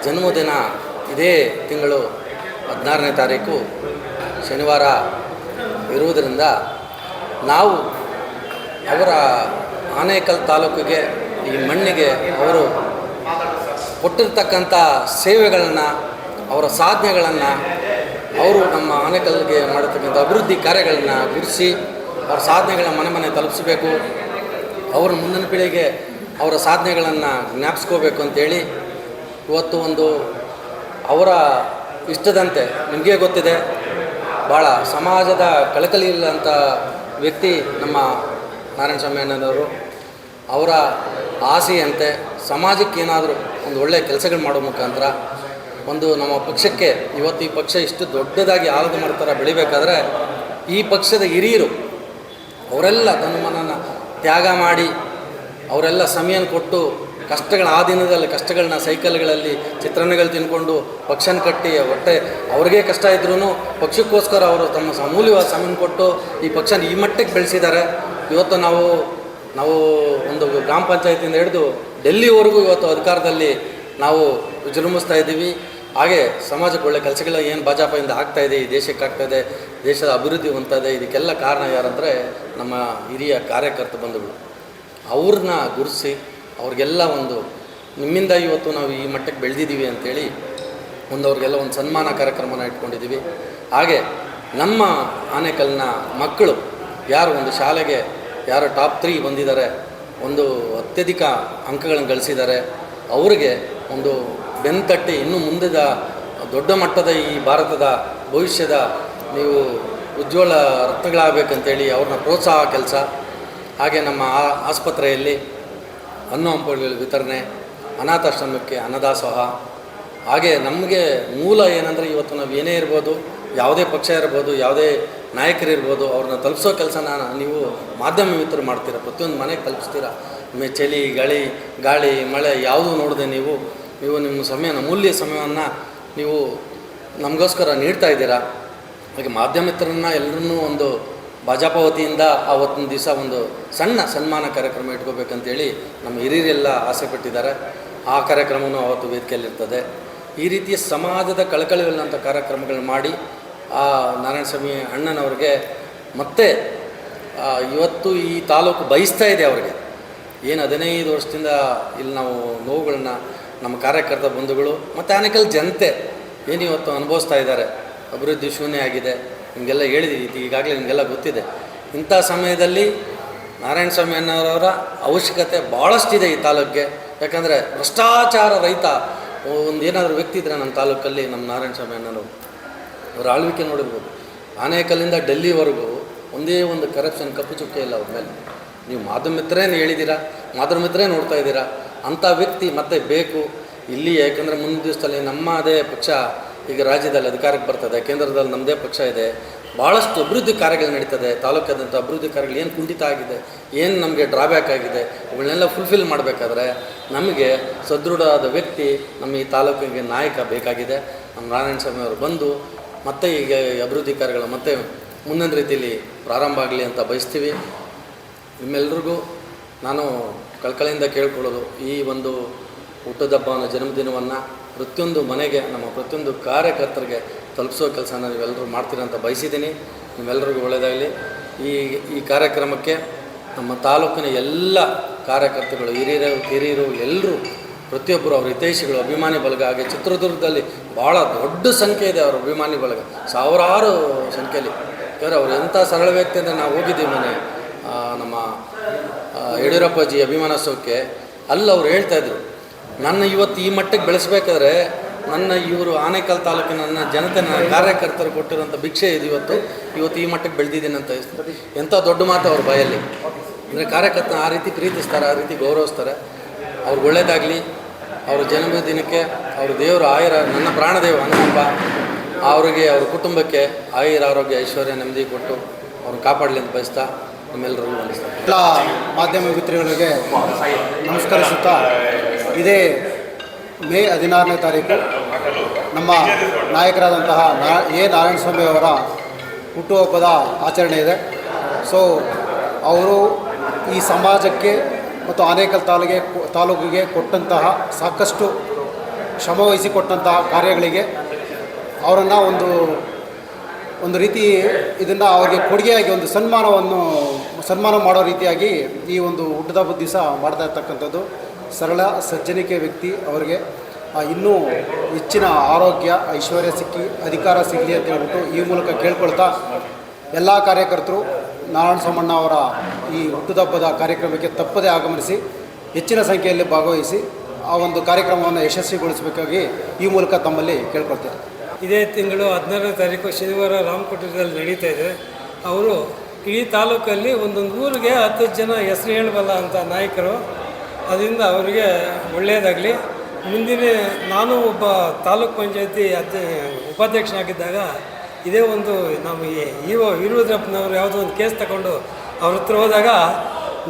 ಜನ್ಮದಿನ ಇದೇ ತಿಂಗಳು 16ನೇ ತಾರೀಕು ಶನಿವಾರ ಇರುವುದರಿಂದ ನಾವು ಅವರ ಆನೇಕಲ್ ತಾಲೂಕಿಗೆ, ಈ ಮಣ್ಣಿಗೆ ಅವರು ಕೊಟ್ಟಿರ್ತಕ್ಕಂಥ ಸೇವೆಗಳನ್ನು, ಅವರ ಸಾಧನೆಗಳನ್ನು, ಅವರು ನಮ್ಮ ಆನೇಕಲ್ಗೆ ಮಾಡತಕ್ಕಂಥ ಅಭಿವೃದ್ಧಿ ಕಾರ್ಯಗಳನ್ನು ಗುರುತಿಸಿ ಅವರ ಸಾಧನೆಗಳನ್ನ ಮನೆ ಮನೆ ತಲುಪಿಸಬೇಕು, ಅವರ ಮುಂದಿನ ಪೀಳಿಗೆ ಅವರ ಸಾಧನೆಗಳನ್ನು ಜ್ಞಾಪಿಸ್ಕೋಬೇಕು ಅಂತೇಳಿ ಇವತ್ತು ಒಂದು ಅವರ ಇಷ್ಟದಂತೆ, ನಿಮಗೆ ಗೊತ್ತಿದೆ, ಭಾಳ ಸಮಾಜದ ಕಳಕಳಿ ಇಲ್ಲಂಥ ವ್ಯಕ್ತಿ ನಮ್ಮ ನಾರಾಯಣಸ್ವಾಮಿ ಅಣ್ಣನವರು. ಅವರ ಆಸೆಯಂತೆ ಸಮಾಜಕ್ಕೆ ಏನಾದರೂ ಒಂದು ಒಳ್ಳೆಯ ಕೆಲಸಗಳು ಮಾಡೋ ಮುಖಾಂತರ ಒಂದು ನಮ್ಮ ಪಕ್ಷಕ್ಕೆ, ಇವತ್ತು ಈ ಪಕ್ಷ ಇಷ್ಟು ದೊಡ್ಡದಾಗಿ ಆಲದ ಮಾಡ್ತಾರ ಬೆಳಿಬೇಕಾದ್ರೆ ಈ ಪಕ್ಷದ ಹಿರಿಯರು ಅವರೆಲ್ಲ ತನ್ನ ಮನನ್ನು ತ್ಯಾಗ ಮಾಡಿ ಅವರೆಲ್ಲ ಸಮಯನ ಕೊಟ್ಟು ಕಷ್ಟಗಳ ಆ ದಿನದಲ್ಲಿ ಕಷ್ಟಗಳನ್ನ ಸೈಕಲ್ಗಳಲ್ಲಿ ಚಿತ್ರಾನ್ನಗಳು ತಿನ್ಕೊಂಡು ಪಕ್ಷನ ಕಟ್ಟಿ ಹೊಟ್ಟೆ ಅವ್ರಿಗೆ ಕಷ್ಟ ಇದ್ರೂ ಪಕ್ಷಕ್ಕೋಸ್ಕರ ಅವರು ತಮ್ಮ ಅಮೂಲ್ಯವಾದ ಸಮಯ ಕೊಟ್ಟು ಈ ಪಕ್ಷನ ಈ ಮಟ್ಟಕ್ಕೆ ಬೆಳೆಸಿದ್ದಾರೆ. ಇವತ್ತು ನಾವು ಒಂದು ಗ್ರಾಮ ಪಂಚಾಯತಿಯಿಂದ ಹಿಡಿದು ಡೆಲ್ಲಿವರೆಗೂ ಇವತ್ತು ಅಧಿಕಾರದಲ್ಲಿ ನಾವು ವಿಜೃಂಭಿಸ್ತಾ ಇದ್ದೀವಿ. ಹಾಗೆ ಸಮಾಜಕ್ಕೆ ಒಳ್ಳೆ ಕೆಲಸಗಳ ಏನು ಭಾಜಪದಿಂದ ಆಗ್ತಾಯಿದೆ, ಈ ದೇಶಕ್ಕೆ ಆಗ್ತಾಯಿದೆ, ದೇಶದ ಅಭಿವೃದ್ಧಿ ಹೊಂದ್ತಾಯಿದೆ. ಇದಕ್ಕೆಲ್ಲ ಕಾರಣ ಯಾರಂದರೆ ನಮ್ಮ ಹಿರಿಯ ಕಾರ್ಯಕರ್ತ ಬಂಧುಗಳು. ಅವ್ರನ್ನ ಗುರುತಿಸಿ ಅವ್ರಿಗೆಲ್ಲ ಒಂದು ನಿಮ್ಮಿಂದ ಇವತ್ತು ನಾವು ಈ ಮಟ್ಟಕ್ಕೆ ಬೆಳೆದಿದ್ದೀವಿ ಅಂಥೇಳಿ ಅವ್ರಿಗೆಲ್ಲ ಒಂದು ಸನ್ಮಾನ ಕಾರ್ಯಕ್ರಮನ ಇಟ್ಕೊಂಡಿದ್ದೀವಿ. ಹಾಗೆ ನಮ್ಮ ಆನೇಕಲ್ನ ಮಕ್ಕಳು ಯಾರು ಒಂದು ಶಾಲೆಗೆ ಯಾರು ಟಾಪ್ 3 ಬಂದಿದ್ದಾರೆ, ಒಂದು ಅತ್ಯಧಿಕ ಅಂಕಗಳನ್ನು ಗಳಿಸಿದ್ದಾರೆ, ಅವರಿಗೆ ಒಂದು ಬೆನ್ತಟ್ಟಿ ಇನ್ನೂ ಮುಂದಿದ ದೊಡ್ಡ ಮಟ್ಟದ ಈ ಭಾರತದ ಭವಿಷ್ಯದ ನೀವು ಉಜ್ವಲ ರತ್ನಗಳಾಗಬೇಕಂತೇಳಿ ಅವ್ರನ್ನ ಪ್ರೋತ್ಸಾಹ ಕೆಲಸ. ಹಾಗೆ ನಮ್ಮ ಆಸ್ಪತ್ರೆಯಲ್ಲಿ ಹಣ್ಣು ಹಂಪಲುಗಳ ವಿತರಣೆ, ಅನಾಥಾಶ್ರಮಕ್ಕೆ ಅನ್ನದಾಸೋಹ. ಹಾಗೆ ನಮಗೆ ಮೂಲ ಏನಂದರೆ ಇವತ್ತು ನಾವು ಏನೇ ಇರ್ಬೋದು, ಯಾವುದೇ ಪಕ್ಷ ಇರ್ಬೋದು, ಯಾವುದೇ ನಾಯಕರಿರ್ಬೋದು, ಅವ್ರನ್ನ ತಲುಪಿಸೋ ಕೆಲಸನ ನೀವು ಮಾಧ್ಯಮ ಮಿತ್ರರು ಮಾಡ್ತೀರ. ಪ್ರತಿಯೊಂದು ಮನೆಗೆ ತಲುಪಿಸ್ತೀರ. ಚಳಿ ಗಾಳಿ ಮಳೆ ಯಾವುದೂ ನೋಡದೆ ನೀವು ನಿಮ್ಮ ಸಮಯನ ಅಮೂಲ್ಯ ಸಮಯವನ್ನು ನೀವು ನಮಗೋಸ್ಕರ ನೀಡ್ತಾ ಇದ್ದೀರಾ. ಹಾಗೆ ಮಾಧ್ಯಮಿತ್ರರನ್ನ ಎಲ್ಲರನ್ನೂ ಒಂದು ಭಾಜಪ ವತಿಯಿಂದ ಆವತ್ತಿನ ದಿವಸ ಒಂದು ಸಣ್ಣ ಸನ್ಮಾನ ಕಾರ್ಯಕ್ರಮ ಇಟ್ಕೋಬೇಕಂತೇಳಿ ನಮ್ಮ ಹಿರಿಯರೆಲ್ಲ ಆಸೆ ಪಟ್ಟಿದ್ದಾರೆ. ಆ ಕಾರ್ಯಕ್ರಮವೂ ಆವತ್ತು ವೇದಿಕೆಯಲ್ಲಿರ್ತದೆ. ಈ ರೀತಿಯ ಸಮಾಜದ ಕಳಕಳಿಯುಳ್ಳಂಥ ಕಾರ್ಯಕ್ರಮಗಳನ್ನ ಮಾಡಿ ಆ ನಾರಾಯಣಸ್ವಾಮಿ ಅಣ್ಣನವ್ರಿಗೆ ಮತ್ತೆ ಇವತ್ತು ಈ ತಾಲೂಕು ಬಯಸ್ತಾ ಇದೆ. ಅವ್ರಿಗೆ ಏನು 15 ವರ್ಷದಿಂದ ಇಲ್ಲಿ ನಾವು ನೋವುಗಳನ್ನ ನಮ್ಮ ಕಾರ್ಯಕರ್ತ ಬಂಧುಗಳು ಮತ್ತು ಆನೇಕಲ್ ಜನತೆ ಏನು ಇವತ್ತು ಅನುಭವಿಸ್ತಾ ಇದ್ದಾರೆ. ಅಭಿವೃದ್ಧಿ ಶೂನ್ಯ ಆಗಿದೆ, ನಿಮಗೆಲ್ಲ ಹೇಳಿದ್ದೀವಿ, ಈಗಾಗಲೇ ನಿಮಗೆಲ್ಲ ಗೊತ್ತಿದೆ. ಇಂಥ ಸಮಯದಲ್ಲಿ ನಾರಾಯಣಸ್ವಾಮಿ ಅಣ್ಣವರ ಅವಶ್ಯಕತೆ ಭಾಳಷ್ಟಿದೆ ಈ ತಾಲೂಕಿಗೆ. ಯಾಕಂದರೆ ಭ್ರಷ್ಟಾಚಾರ ರಹಿತ ಒಂದು ಏನಾದರೂ ವ್ಯಕ್ತಿ ಇದ್ದರೆ ನಮ್ಮ ತಾಲೂಕಲ್ಲಿ ನಮ್ಮ ನಾರಾಯಣಸ್ವಾಮಿ ಅಣ್ಣನವರು. ಅವರ ಆಳ್ವಿಕೆ ನೋಡಿರ್ಬೋದು. ಆನೇಕಲ್ಲಿಂದ ಡೆಲ್ಲಿವರೆಗೂ ಒಂದೇ ಒಂದು ಕರಪ್ಷನ್ ಕಪ್ಪು ಚುಕ್ಕೆ ಇಲ್ಲ ಅವ್ರ ಮೇಲೆ. ನೀವು ಮಾಧ್ಯಮಿತ್ರನೇ ಹೇಳಿದ್ದೀರಾ, ಮಾಧ್ಯಮಿತ್ರೇ ನೋಡ್ತಾ ಇದ್ದೀರಾ. ಅಂಥ ವ್ಯಕ್ತಿ ಮತ್ತೆ ಬೇಕು ಇಲ್ಲಿ. ಯಾಕೆಂದರೆ ಮುಂದಿನ ದಿವಸದಲ್ಲಿ ನಮ್ಮದೇ ಪಕ್ಷ ಈಗ ರಾಜ್ಯದಲ್ಲಿ ಅಧಿಕಾರಕ್ಕೆ ಬರ್ತದೆ, ಕೇಂದ್ರದಲ್ಲಿ ನಮ್ಮದೇ ಪಕ್ಷ ಇದೆ. ಭಾಳಷ್ಟು ಅಭಿವೃದ್ಧಿ ಕಾರ್ಯಗಳು ನಡೀತದೆ. ತಾಲೂಕಾದಂಥ ಅಭಿವೃದ್ಧಿ ಕಾರ್ಯಗಳು ಏನು ಕುಂಠಿತ ಆಗಿದೆ, ಏನು ನಮಗೆ ಡ್ರಾಬ್ಯಾಕ್ ಆಗಿದೆ, ಅವುಗಳನ್ನೆಲ್ಲ ಫುಲ್ಫಿಲ್ ಮಾಡಬೇಕಾದ್ರೆ ನಮಗೆ ಸದೃಢವಾದ ವ್ಯಕ್ತಿ ನಮ್ಮ ಈ ತಾಲೂಕಿಗೆ ನಾಯಕ ಬೇಕಾಗಿದೆ. ನಮ್ಮ ನಾರಾಯಣಸ್ವಾಮಿ ಅವರು ಬಂದು ಮತ್ತೆ ಈಗ ಅಭಿವೃದ್ಧಿ ಕಾರ್ಯಗಳು ಮತ್ತೆ ಮುಂದಿನ ರೀತಿಯಲ್ಲಿ ಪ್ರಾರಂಭ ಆಗಲಿ ಅಂತ ಬಯಸ್ತೀವಿ. ನಿಮ್ಮೆಲ್ಲರಿಗೂ ನಾನು ಕಳಕಳಿಯಿಂದ ಕೇಳ್ಕೊಳ್ಳೋದು, ಈ ಒಂದು ಹುಟ್ಟುಹಬ್ಬವನ್ನು ಜನ್ಮದಿನವನ್ನು ಪ್ರತಿಯೊಂದು ಮನೆಗೆ, ನಮ್ಮ ಪ್ರತಿಯೊಂದು ಕಾರ್ಯಕರ್ತರಿಗೆ ತಲುಪಿಸೋ ಕೆಲಸನ ನೀವೆಲ್ಲರೂ ಮಾಡ್ತೀರ ಅಂತ ಬಯಸಿದ್ದೀನಿ. ನಿಮ್ಮೆಲ್ಲರಿಗೂ ಒಳ್ಳೆಯದಾಗಲಿ. ಈ ಕಾರ್ಯಕ್ರಮಕ್ಕೆ ನಮ್ಮ ತಾಲೂಕಿನ ಎಲ್ಲ ಕಾರ್ಯಕರ್ತಗಳು, ಹಿರಿಯರು ಎಲ್ಲರೂ, ಪ್ರತಿಯೊಬ್ಬರು ಅವ್ರ ಹಿತೈಷಿಗಳು, ಅಭಿಮಾನಿ ಬಳಗ. ಹಾಗೆ ಚಿತ್ರದುರ್ಗದಲ್ಲಿ ಭಾಳ ದೊಡ್ಡ ಸಂಖ್ಯೆ ಇದೆ ಅವರ ಅಭಿಮಾನಿ ಬಳಗ, ಸಾವಿರಾರು ಸಂಖ್ಯೆಯಲ್ಲಿ. ಯಾಕಂದರೆ ಅವ್ರು ಎಂಥ ಸರಳ ವ್ಯಕ್ತಿ ಅಂದರೆ ನಾವು ಹೋಗಿದ್ದೀವಿ ಮೊನ್ನೆ ನಮ್ಮ ಯಡಿಯೂರಪ್ಪಾಜಿ ಅಭಿಮಾನೋತ್ಸವಕ್ಕೆ. ಅಲ್ಲಿ ಅವ್ರು ಹೇಳ್ತಾಯಿದ್ರು, ನನ್ನ ಇವತ್ತು ಈ ಮಟ್ಟಕ್ಕೆ ಬೆಳೆಸಬೇಕಾದ್ರೆ ನನ್ನ ಇವರು ಆನೇಕಲ್ ತಾಲೂಕಿನ ನನ್ನ ಜನತೆ, ನನ್ನ ಕಾರ್ಯಕರ್ತರು ಕೊಟ್ಟಿರೋಂಥ ಭಿಕ್ಷೆ ಇದು. ಇವತ್ತು ಈ ಮಟ್ಟಕ್ಕೆ ಬೆಳೆದಿದ್ದೀನಿ ಅಂತ ಎಂಥ ದೊಡ್ಡ ಮಾತು ಅವ್ರ ಬಾಯಲ್ಲಿ. ಅಂದರೆ ಕಾರ್ಯಕರ್ತನ ಆ ರೀತಿ ಪ್ರೀತಿಸ್ತಾರೆ, ಆ ರೀತಿ ಗೌರವಿಸ್ತಾರೆ. ಅವ್ರಿಗೆ ಒಳ್ಳೆಯದಾಗಲಿ. ಅವ್ರ ಜನ್ಮದಿನಕ್ಕೆ ಅವ್ರ ದೇವರು ಆಯುರ, ನನ್ನ ಪ್ರಾಣದೇವ ಹನುಮಪ್ಪ ಅವರಿಗೆ, ಅವ್ರ ಕುಟುಂಬಕ್ಕೆ ಆಯುರ, ಆರೋಗ್ಯ, ಐಶ್ವರ್ಯ, ನೆಮ್ಮದಿ ಕೊಟ್ಟು ಅವ್ರನ್ನ ಕಾಪಾಡಲಿ ಅಂತ ಬಯಸ್ತಾ ನಿಮ್ಮೆಲ್ಲರಿಗೂ ವಂದಿಸ್ತಾರೆ. ಎಲ್ಲ ಮಾಧ್ಯಮ ಮಿತ್ರಗಳಿಗೆ ನಮಸ್ಕರಿಸುತ್ತಾ, ಇದೇ ಮೇ 16ನೇ ತಾರೀಕು ನಮ್ಮ ನಾಯಕರಾದಂತಹ ನಾರಾಯಣಸ್ವಾಮಿ ಅವರ ಹುಟ್ಟುಹಬ್ಬದ ಆಚರಣೆ ಇದೆ. ಸೊ ಅವರು ಈ ಸಮಾಜಕ್ಕೆ ಮತ್ತು ಆನೇಕಲ್ ತಾಲೂಕಿಗೆ ಕೊಟ್ಟಂತಹ ಸಾಕಷ್ಟು ಶ್ರಮವಹಿಸಿಕೊಟ್ಟಂತಹ ಕಾರ್ಯಗಳಿಗೆ ಅವರನ್ನು ಒಂದು ರೀತಿ ಇದನ್ನು ಅವರಿಗೆ ಕೊಡುಗೆಯಾಗಿ ಒಂದು ಸನ್ಮಾನ ಮಾಡೋ ರೀತಿಯಾಗಿ ಈ ಒಂದು ಹುಟ್ಟುಹಬ್ಬದ ದಿವಸ ಮಾಡ್ತಾ ಇರ್ತಕ್ಕಂಥದ್ದು. ಸರಳ ಸಜ್ಜನಿಕೆ ವ್ಯಕ್ತಿ. ಅವರಿಗೆ ಇನ್ನೂ ಹೆಚ್ಚಿನ ಆರೋಗ್ಯ, ಐಶ್ವರ್ಯ ಸಿಕ್ಕಿ ಅಧಿಕಾರ ಸಿಗಲಿ ಅಂತ ಹೇಳ್ಬಿಟ್ಟು ಈ ಮೂಲಕ ಕೇಳ್ಕೊಳ್ತಾ ಎಲ್ಲ ಕಾರ್ಯಕರ್ತರು ನಾರಾಯಣಸ್ವಾಮಣ್ಣ ಅವರ ಈ ಹುಟ್ಟುಹಬ್ಬದ ಕಾರ್ಯಕ್ರಮಕ್ಕೆ ತಪ್ಪದೇ ಆಗಮನಿಸಿ ಹೆಚ್ಚಿನ ಸಂಖ್ಯೆಯಲ್ಲಿ ಭಾಗವಹಿಸಿ ಆ ಒಂದು ಕಾರ್ಯಕ್ರಮವನ್ನು ಯಶಸ್ವಿಗೊಳಿಸಬೇಕಾಗಿ ಈ ಮೂಲಕ ತಮ್ಮಲ್ಲಿ ಕೇಳ್ಕೊಳ್ತಾರೆ. ಇದೇ ತಿಂಗಳು 16ನೇ ತಾರೀಕು ಶನಿವಾರ ರಾಮಕುಟೀರದಲ್ಲಿ ನಡೀತಾ ಇದೆ. ಅವರು ಇಡೀ ತಾಲೂಕಲ್ಲಿ ಒಂದೊಂದು ಊರಿಗೆ 10 ಜನ ಹೆಸರು ಹೇಳಬಲ್ಲ ಅಂತ ನಾಯಕರು. ಅದರಿಂದ ಅವರಿಗೆ ಒಳ್ಳೆಯದಾಗಲಿ. ಮುಂದಿನ ನಾನು ಒಬ್ಬ ತಾಲೂಕ್ ಪಂಚಾಯತಿ ಉಪಾಧ್ಯಕ್ಷನಾಗಿದ್ದಾಗ ಇದೇ ಒಂದು ನಮಗೆ ವೀರಭದ್ರಪ್ಪನವರು ಯಾವುದೋ ಒಂದು ಕೇಸ್ ತಗೊಂಡು ಅವ್ರ ಹತ್ರ ಹೋದಾಗ,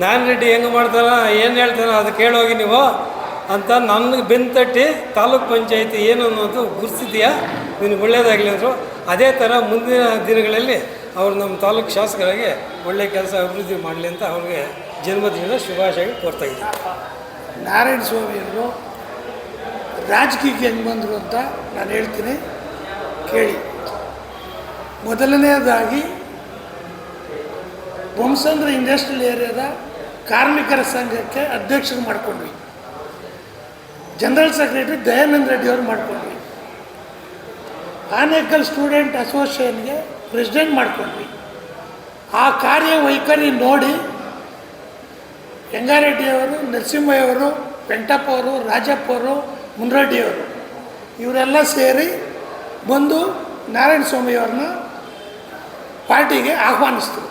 ನಾನು ರೆಡ್ಡಿ ಹೆಂಗೆ ಮಾಡ್ತಾರ, ಏನು ಹೇಳ್ತಾರ ಅದು ಕೇಳೋಗಿ ನೀವು ಅಂತ ನನಗೆ ಬೆನ್ನು ತಟ್ಟಿ ತಾಲೂಕ್ ಪಂಚಾಯತಿ ಏನು ಅನ್ನೋದು ಗುರುತಿದೆಯಾ, ನಿನಗೆ ಒಳ್ಳೆಯದಾಗಲಿ ಅಂದರು. ಅದೇ ಥರ ಮುಂದಿನ ದಿನಗಳಲ್ಲಿ ಅವರು ನಮ್ಮ ತಾಲೂಕು ಶಾಸಕರಾಗಿ ಒಳ್ಳೆಯ ಕೆಲಸ ಅಭಿವೃದ್ಧಿ ಮಾಡಲಿ ಅಂತ ಅವ್ರಿಗೆ ಜನ್ಮದಿನದ ಶುಭಾಶಯ ಕೋರ್ತಾ ಇದ್ದೀನಿ. ನಾರಾಯಣ ಸ್ವಾಮಿಯವರು ರಾಜಕೀಯಕ್ಕೆ ಹೆಂಗೆ ಬಂದರು ಅಂತ ನಾನು ಹೇಳ್ತೀನಿ, ಕೇಳಿ. ಮೊದಲನೆಯದಾಗಿ ಬೊಮ್ಮಸಂದ್ರ ಇಂಡಸ್ಟ್ರಿಯಲ್ ಏರಿಯಾದ ಕಾರ್ಮಿಕರ ಸಂಘಕ್ಕೆ ಅಧ್ಯಕ್ಷರು ಮಾಡಿಕೊಂಡ್ವಿ. ಜನರಲ್ ಸೆಕ್ರೆಟರಿ ದಯಾನಂದ ರೆಡ್ಡಿ ಅವರು ಮಾಡಿಕೊಂಡ್ವಿ. ಆನೇಕಲ್ ಸ್ಟೂಡೆಂಟ್ ಅಸೋಸಿಯೇಷನ್ಗೆ ಪ್ರೆಸಿಡೆಂಟ್ ಮಾಡಿಕೊಂಡ್ವಿ. ಆ ಕಾರ್ಯವೈಖರಿ ನೋಡಿ ಯಂಗಾರೆಡ್ಡಿಯವರು, ನರಸಿಂಹಯ್ಯವರು, ವೆಂಕಟಪ್ಪ ಅವರು, ರಾಜಪ್ಪ ಅವರು, ಮುನ್ರೆಡ್ಡಿಯವರು ಇವರೆಲ್ಲ ಸೇರಿ ಬಂದು ನಾರಾಯಣ ಸ್ವಾಮಿಯವ್ರನ್ನ ಪಾರ್ಟಿಗೆ ಆಹ್ವಾನಿಸಿದ್ರು.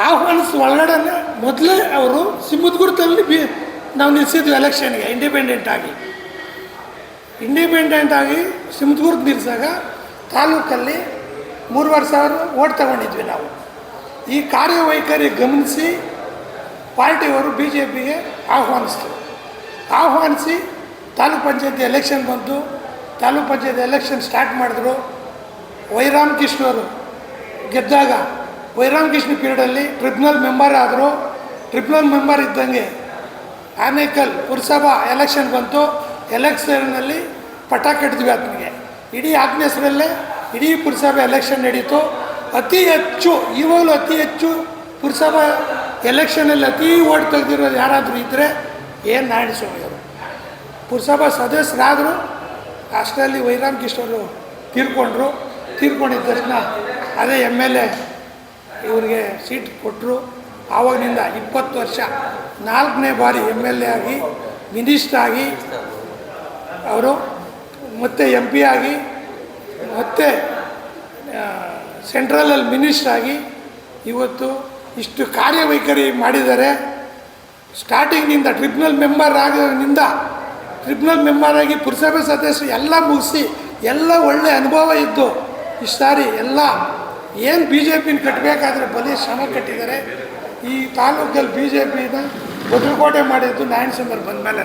ಆಹ್ವಾನಿಸಿದ ಒಳಗಡೆ ಮೊದಲೇ ಅವರು ಸಿಮ್ಮದ್ಗುರ್ತಲ್ಲಿ ನಾವು ನಿಲ್ಲಿಸಿದ್ವಿ ಎಲೆಕ್ಷನ್ಗೆ ಇಂಡಿಪೆಂಡೆಂಟ್ ಆಗಿ ಸಿಮ್ಮದ್ಗುರ್ತ ನಿಲ್ಲಿಸಿದಾಗ ತಾಲೂಕಲ್ಲಿ 3,500 ಓಟ್ ತಗೊಂಡಿದ್ವಿ ನಾವು. ಈ ಕಾರ್ಯವೈಖರಿ ಗಮನಿಸಿ ಪಾರ್ಟಿಯವರು BJPಗೆ ಆಹ್ವಾನಿಸಿ ತಾಲೂಕ್ ಪಂಚಾಯತಿ ಎಲೆಕ್ಷನ್ ಬಂತು. ತಾಲೂಕ್ ಪಂಚಾಯತಿ ಎಲೆಕ್ಷನ್ ಸ್ಟಾರ್ಟ್ ಮಾಡಿದ್ರು. ವೈ ರಾಮಕೃಷ್ಣವರು ಗೆದ್ದಾಗ ವೈರಾಮಕೃಷ್ಣ ಪೀರಿಯಡಲ್ಲಿ ಟ್ರಿಬ್ಯುನಲ್ ಮೆಂಬರ್ ಆದರು. ಟ್ರಿಬ್ಯುನಲ್ ಮೆಂಬರ್ ಇದ್ದಂಗೆ ಆನೇಕಲ್ ಪುರಸಭಾ ಎಲೆಕ್ಷನ್ ಬಂತು. ಎಲೆಕ್ಷನ್ನಲ್ಲಿ ಪಟ ಕಟ್ಟಿದ್ವಿ ಆತನಿಗೆ. ಇಡೀ ಆಗ್ನೇಶ್ವರಲ್ಲೇ ಇಡೀ ಪುರಸಭೆ ಎಲೆಕ್ಷನ್ ನಡೀತು. ಅತಿ ಹೆಚ್ಚು ಇವಾಗಲೂ ಅತಿ ಹೆಚ್ಚು ಪುರಸಭಾ ಎಲೆಕ್ಷನಲ್ಲಿ ಅತಿ ಓಟ್ ತೆಗೆದಿರೋದು ಯಾರಾದರೂ ಇದ್ದರೆ ಎನ್ ನಾರಾಯಣಸ್ವಾಮಿ ಅವರು ಪುರಸಭಾ ಸದಸ್ಯರಾದರು. ಅಷ್ಟರಲ್ಲಿ ವೈರಾಮಕೃಷ್ಣವರು ತೀರ್ಕೊಂಡಿದ್ದ ತಕ್ಷಣ ಅದೇ MLA ಇವರಿಗೆ ಸೀಟ್ ಕೊಟ್ಟರು. ಆವಾಗಿನಿಂದ 20 ವರ್ಷ 4ನೇ ಬಾರಿ MLA ಆಗಿ, ಮಿನಿಸ್ಟರ್ ಆಗಿ ಅವರು, ಮತ್ತು MP ಆಗಿ, ಮತ್ತು ಸೆಂಟ್ರಲಲ್ಲಿ ಮಿನಿಸ್ಟರ್ ಆಗಿ ಇವತ್ತು ಇಷ್ಟು ಕಾರ್ಯವೈಖರಿ ಮಾಡಿದ್ದಾರೆ. ಸ್ಟಾರ್ಟಿಂಗ್ನಿಂದ ಟ್ರಿಬ್ಯುನಲ್ ಮೆಂಬರ್ ಆಗಿ ಪುರಸಭೆ ಸದಸ್ಯರು ಎಲ್ಲ ಮುಗಿಸಿ ಎಲ್ಲ ಒಳ್ಳೆ ಅನುಭವ ಇದ್ದು ಇಷ್ಟು ಸಾರಿ ಎಲ್ಲ ಏನು BJPನ ಕಟ್ಟಬೇಕಾದ್ರೆ ಬಲಿ ಶ್ರಮ ಕಟ್ಟಿದ್ದಾರೆ. ಈ ತಾಲೂಕಲ್ಲಿ BJPನ ಭದ್ರಕೋಟೆ ಮಾಡಿದ್ದು ನಾರಾಯಣಸ್ವಾಮಿ ಬಂದ ಮೇಲೆ.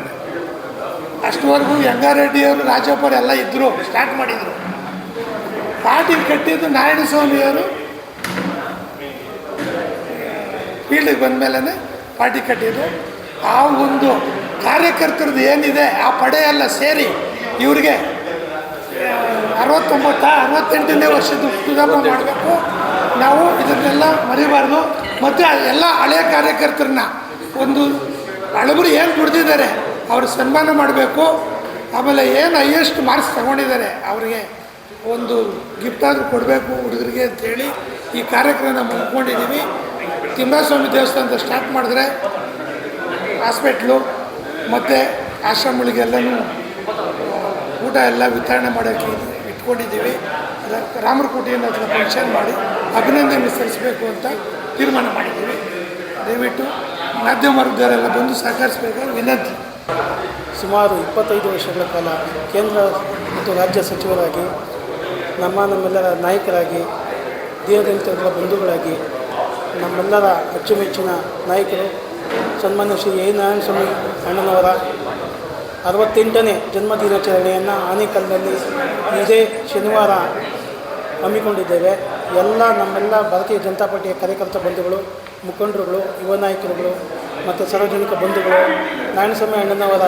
ಅಷ್ಟುವರೆಗೂ ಯಂಗಾರೆಡ್ಡಿಯವರು, ರಾಜಪ್ಪರು ಎಲ್ಲ ಇದ್ದರು, ಸ್ಟಾರ್ಟ್ ಮಾಡಿದರು. ಪಾರ್ಟಿ ಕಟ್ಟಿದ್ದು ನಾರಾಯಣಸ್ವಾಮಿಯವರು ಫೀಲ್ಡಿಗೆ ಬಂದ ಮೇಲೆ ಪಾರ್ಟಿ ಕಟ್ಟಿದ್ದು. ಆ ಒಂದು ಕಾರ್ಯಕರ್ತರದ್ದು ಏನಿದೆ ಆ ಪಡೆ ಎಲ್ಲ ಸೇರಿ ಇವ್ರಿಗೆ 68ನೇ ವರ್ಷದ ಹುಟ್ಟುಹಬ್ಬ ಮಾಡಬೇಕು. ನಾವು ಇದನ್ನೆಲ್ಲ ಮರಿಬಾರ್ದು. ಮತ್ತು ಎಲ್ಲ ಹಳೆಯ ಕಾರ್ಯಕರ್ತರನ್ನ ಒಂದು ಹಳಬರು ಏನು ದುಡ್ದಿದ್ದಾರೆ ಅವ್ರ ಸನ್ಮಾನ ಮಾಡಬೇಕು. ಆಮೇಲೆ ಏನು ಹೈಯೆಸ್ಟ್ ಮಾರ್ಕ್ಸ್ ತಗೊಂಡಿದ್ದಾರೆ ಅವರಿಗೆ ಒಂದು ಗಿಫ್ಟ್ ಆದರೂ ಕೊಡಬೇಕು ಹುಡುಗರಿಗೆ ಅಂಥೇಳಿ ಈ ಕಾರ್ಯಕ್ರಮ ಮುಗಿಕೊಂಡಿದ್ದೀವಿ. ತಿಮ್ಮಸ್ವಾಮಿ ದೇವಸ್ಥಾನದ ಸ್ಟಾರ್ಟ್ ಮಾಡಿದ್ರೆ ಹಾಸ್ಪಿಟ್ಲು ಮತ್ತು ಆಶ್ರಮಗಳಿಗೆಲ್ಲನೂ ಊಟ ಎಲ್ಲ ವಿತರಣೆ ಮಾಡೋಕ್ಕೆ ಇಟ್ಕೊಂಡಿದ್ದೀವಿ. ರಾಮರಕೋಟೆಯನ್ನು ಅದನ್ನು ಫಂಕ್ಷನ್ ಮಾಡಿ ಅಭಿನಂದನೆ ಸಲ್ಲಿಸಬೇಕು ಅಂತ ತೀರ್ಮಾನ ಮಾಡಿದ್ದೀವಿ. ದಯವಿಟ್ಟು ಮಾಧ್ಯಮ ವರ್ಗದವರೆಲ್ಲ ಬಂದು ಸಹಕರಿಸಬೇಕು ವಿನಂತಿ. ಸುಮಾರು 25 ವರ್ಷಗಳ ಕಾಲ ಕೇಂದ್ರ ಮತ್ತು ರಾಜ್ಯ ಸಚಿವರಾಗಿ ನಮ್ಮೆಲ್ಲರ ನಾಯಕರಾಗಿ ದೀನದಲಿತರ ಬಂಧುಗಳಾಗಿ ನಮ್ಮೆಲ್ಲರ ಅಚ್ಚುಮೆಚ್ಚಿನ ನಾಯಕರು ಸನ್ಮಾನ್ಯ ಶ್ರೀ ಎ ನಾರಾಯಣಸ್ವಾಮಿ ಅಣ್ಣನವರ 68ನೇ ಜನ್ಮದಿನಾಚರಣೆಯನ್ನು ಆನೇಕಲ್ನಲ್ಲಿ ಇದೇ ಶನಿವಾರ ಹಮ್ಮಿಕೊಂಡಿದ್ದೇವೆ. ನಮ್ಮೆಲ್ಲ ಭಾರತೀಯ ಜನತಾ ಪಾರ್ಟಿಯ ಕಾರ್ಯಕರ್ತ ಬಂಧುಗಳು, ಮುಖಂಡರುಗಳು, ಯುವ ನಾಯಕರುಗಳು ಮತ್ತು ಸಾರ್ವಜನಿಕ ಬಂಧುಗಳು, ನಾರಾಯಣಸ್ವಾಮಿ ಅಣ್ಣನವರ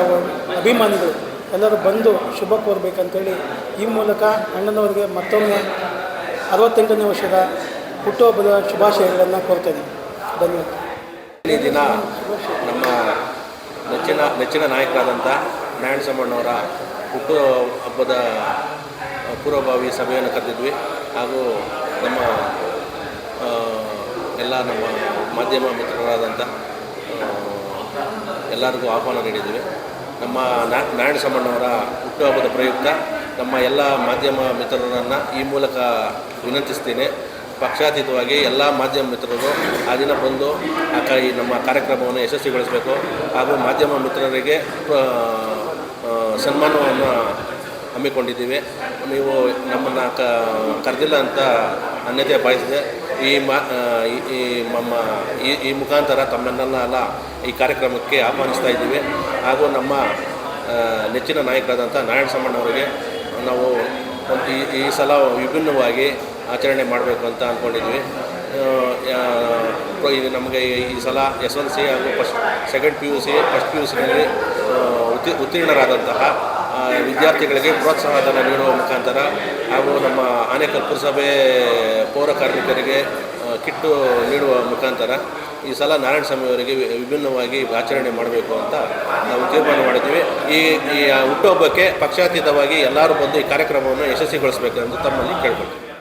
ಅಭಿಮಾನಿಗಳು ಎಲ್ಲರೂ ಬಂದು ಶುಭ ಕೋರಬೇಕಂತೇಳಿ ಈ ಮೂಲಕ ಅಣ್ಣನವರಿಗೆ ಮತ್ತೊಮ್ಮೆ 68ನೇ ವರ್ಷದ ಹುಟ್ಟುಹಬ್ಬದ ಶುಭಾಶಯಗಳನ್ನು ಕೋರ್ತೇನೆ. ಧನ್ಯವಾದ. ಈ ದಿನ ನಮ್ಮ ನೆಚ್ಚಿನ ನಾಯಕರಾದಂಥ ನಾರಾಯಣಸ್ವಾಮಣ್ಣವರ ಹುಟ್ಟು ಹಬ್ಬದ ಪೂರ್ವಭಾವಿ ಸಭೆಯನ್ನು ಕರೆದಿದ್ವಿ. ಹಾಗೂ ನಮ್ಮ ನಮ್ಮ ಮಾಧ್ಯಮ ಮಿತ್ರರಾದಂಥ ಎಲ್ಲರಿಗೂ ಆಹ್ವಾನ ನೀಡಿದ್ದೀವಿ. ನಮ್ಮ ನಾರಾಯಣಸ್ವಾಮಣ್ಣವರ ಹುಟ್ಟುಹಬ್ಬದ ಪ್ರಯುಕ್ತ ನಮ್ಮ ಎಲ್ಲ ಮಾಧ್ಯಮ ಮಿತ್ರರನ್ನು ಈ ಮೂಲಕ ವಿನಂತಿಸ್ತೀನಿ, ಪಕ್ಷಾತೀತವಾಗಿ ಎಲ್ಲ ಮಾಧ್ಯಮ ಮಿತ್ರರು ಆ ದಿನ ಬಂದು ನಮ್ಮ ಕಾರ್ಯಕ್ರಮವನ್ನು ಯಶಸ್ವಿಗೊಳಿಸಬೇಕು. ಹಾಗೂ ಮಾಧ್ಯಮ ಮಿತ್ರರಿಗೆ ಸನ್ಮಾನವನ್ನು ಹಮ್ಮಿಕೊಂಡಿದ್ದೀವಿ. ನೀವು ನಮ್ಮನ್ನು ಕರೆದಿಲ್ಲ ಅಂತ ಅನ್ಯತೆ ಬಯಸಿದೆ. ಈ ಮುಖಾಂತರ ತಮ್ಮನ್ನೆಲ್ಲ ಈ ಕಾರ್ಯಕ್ರಮಕ್ಕೆ ಆಹ್ವಾನಿಸ್ತಾ ಇದ್ದೀವಿ. ಹಾಗೂ ನಮ್ಮ ನೆಚ್ಚಿನ ನಾಯಕರಾದಂಥ ನಾರಾಯಣಸ್ವಾಮಣ್ಣವರಿಗೆ ನಾವು ಈ ಸಲ ವಿಭಿನ್ನವಾಗಿ ಆಚರಣೆ ಮಾಡಬೇಕು ಅಂತ ಅಂದ್ಕೊಂಡಿದ್ವಿ. ನಮಗೆ ಈ ಸಲ SLC ಹಾಗೂ ಸೆಕೆಂಡ್ PUC, ಫಸ್ಟ್ PUCನಲ್ಲಿ ಉತ್ತೀರ್ಣರಾದಂತಹ ವಿದ್ಯಾರ್ಥಿಗಳಿಗೆ ಪ್ರೋತ್ಸಾಹಧನ ನೀಡುವ ಮುಖಾಂತರ ಹಾಗೂ ನಮ್ಮ ಆನೇಕಲ್ ಪುರಸಭೆ ಪೌರ ಕಾರ್ಮಿಕರಿಗೆ ಕಿಟ್ಟು ನೀಡುವ ಮುಖಾಂತರ ಈ ಸಲ ನಾರಾಯಣಸ್ವಾಮಿ ಅವರಿಗೆ ವಿಭಿನ್ನವಾಗಿ ಆಚರಣೆ ಮಾಡಬೇಕು ಅಂತ ನಾವು ತೀರ್ಮಾನ ಮಾಡಿದ್ದೀವಿ. ಈ ಹುಟ್ಟುಹಬ್ಬಕ್ಕೆ ಪಕ್ಷಾತೀತವಾಗಿ ಎಲ್ಲರೂ ಬಂದು ಈ ಕಾರ್ಯಕ್ರಮವನ್ನು ಯಶಸ್ವಿಗೊಳಿಸಬೇಕು ಎಂದು ತಮ್ಮಲ್ಲಿ ಕೇಳ್ಕೊಳ್ತೀವಿ.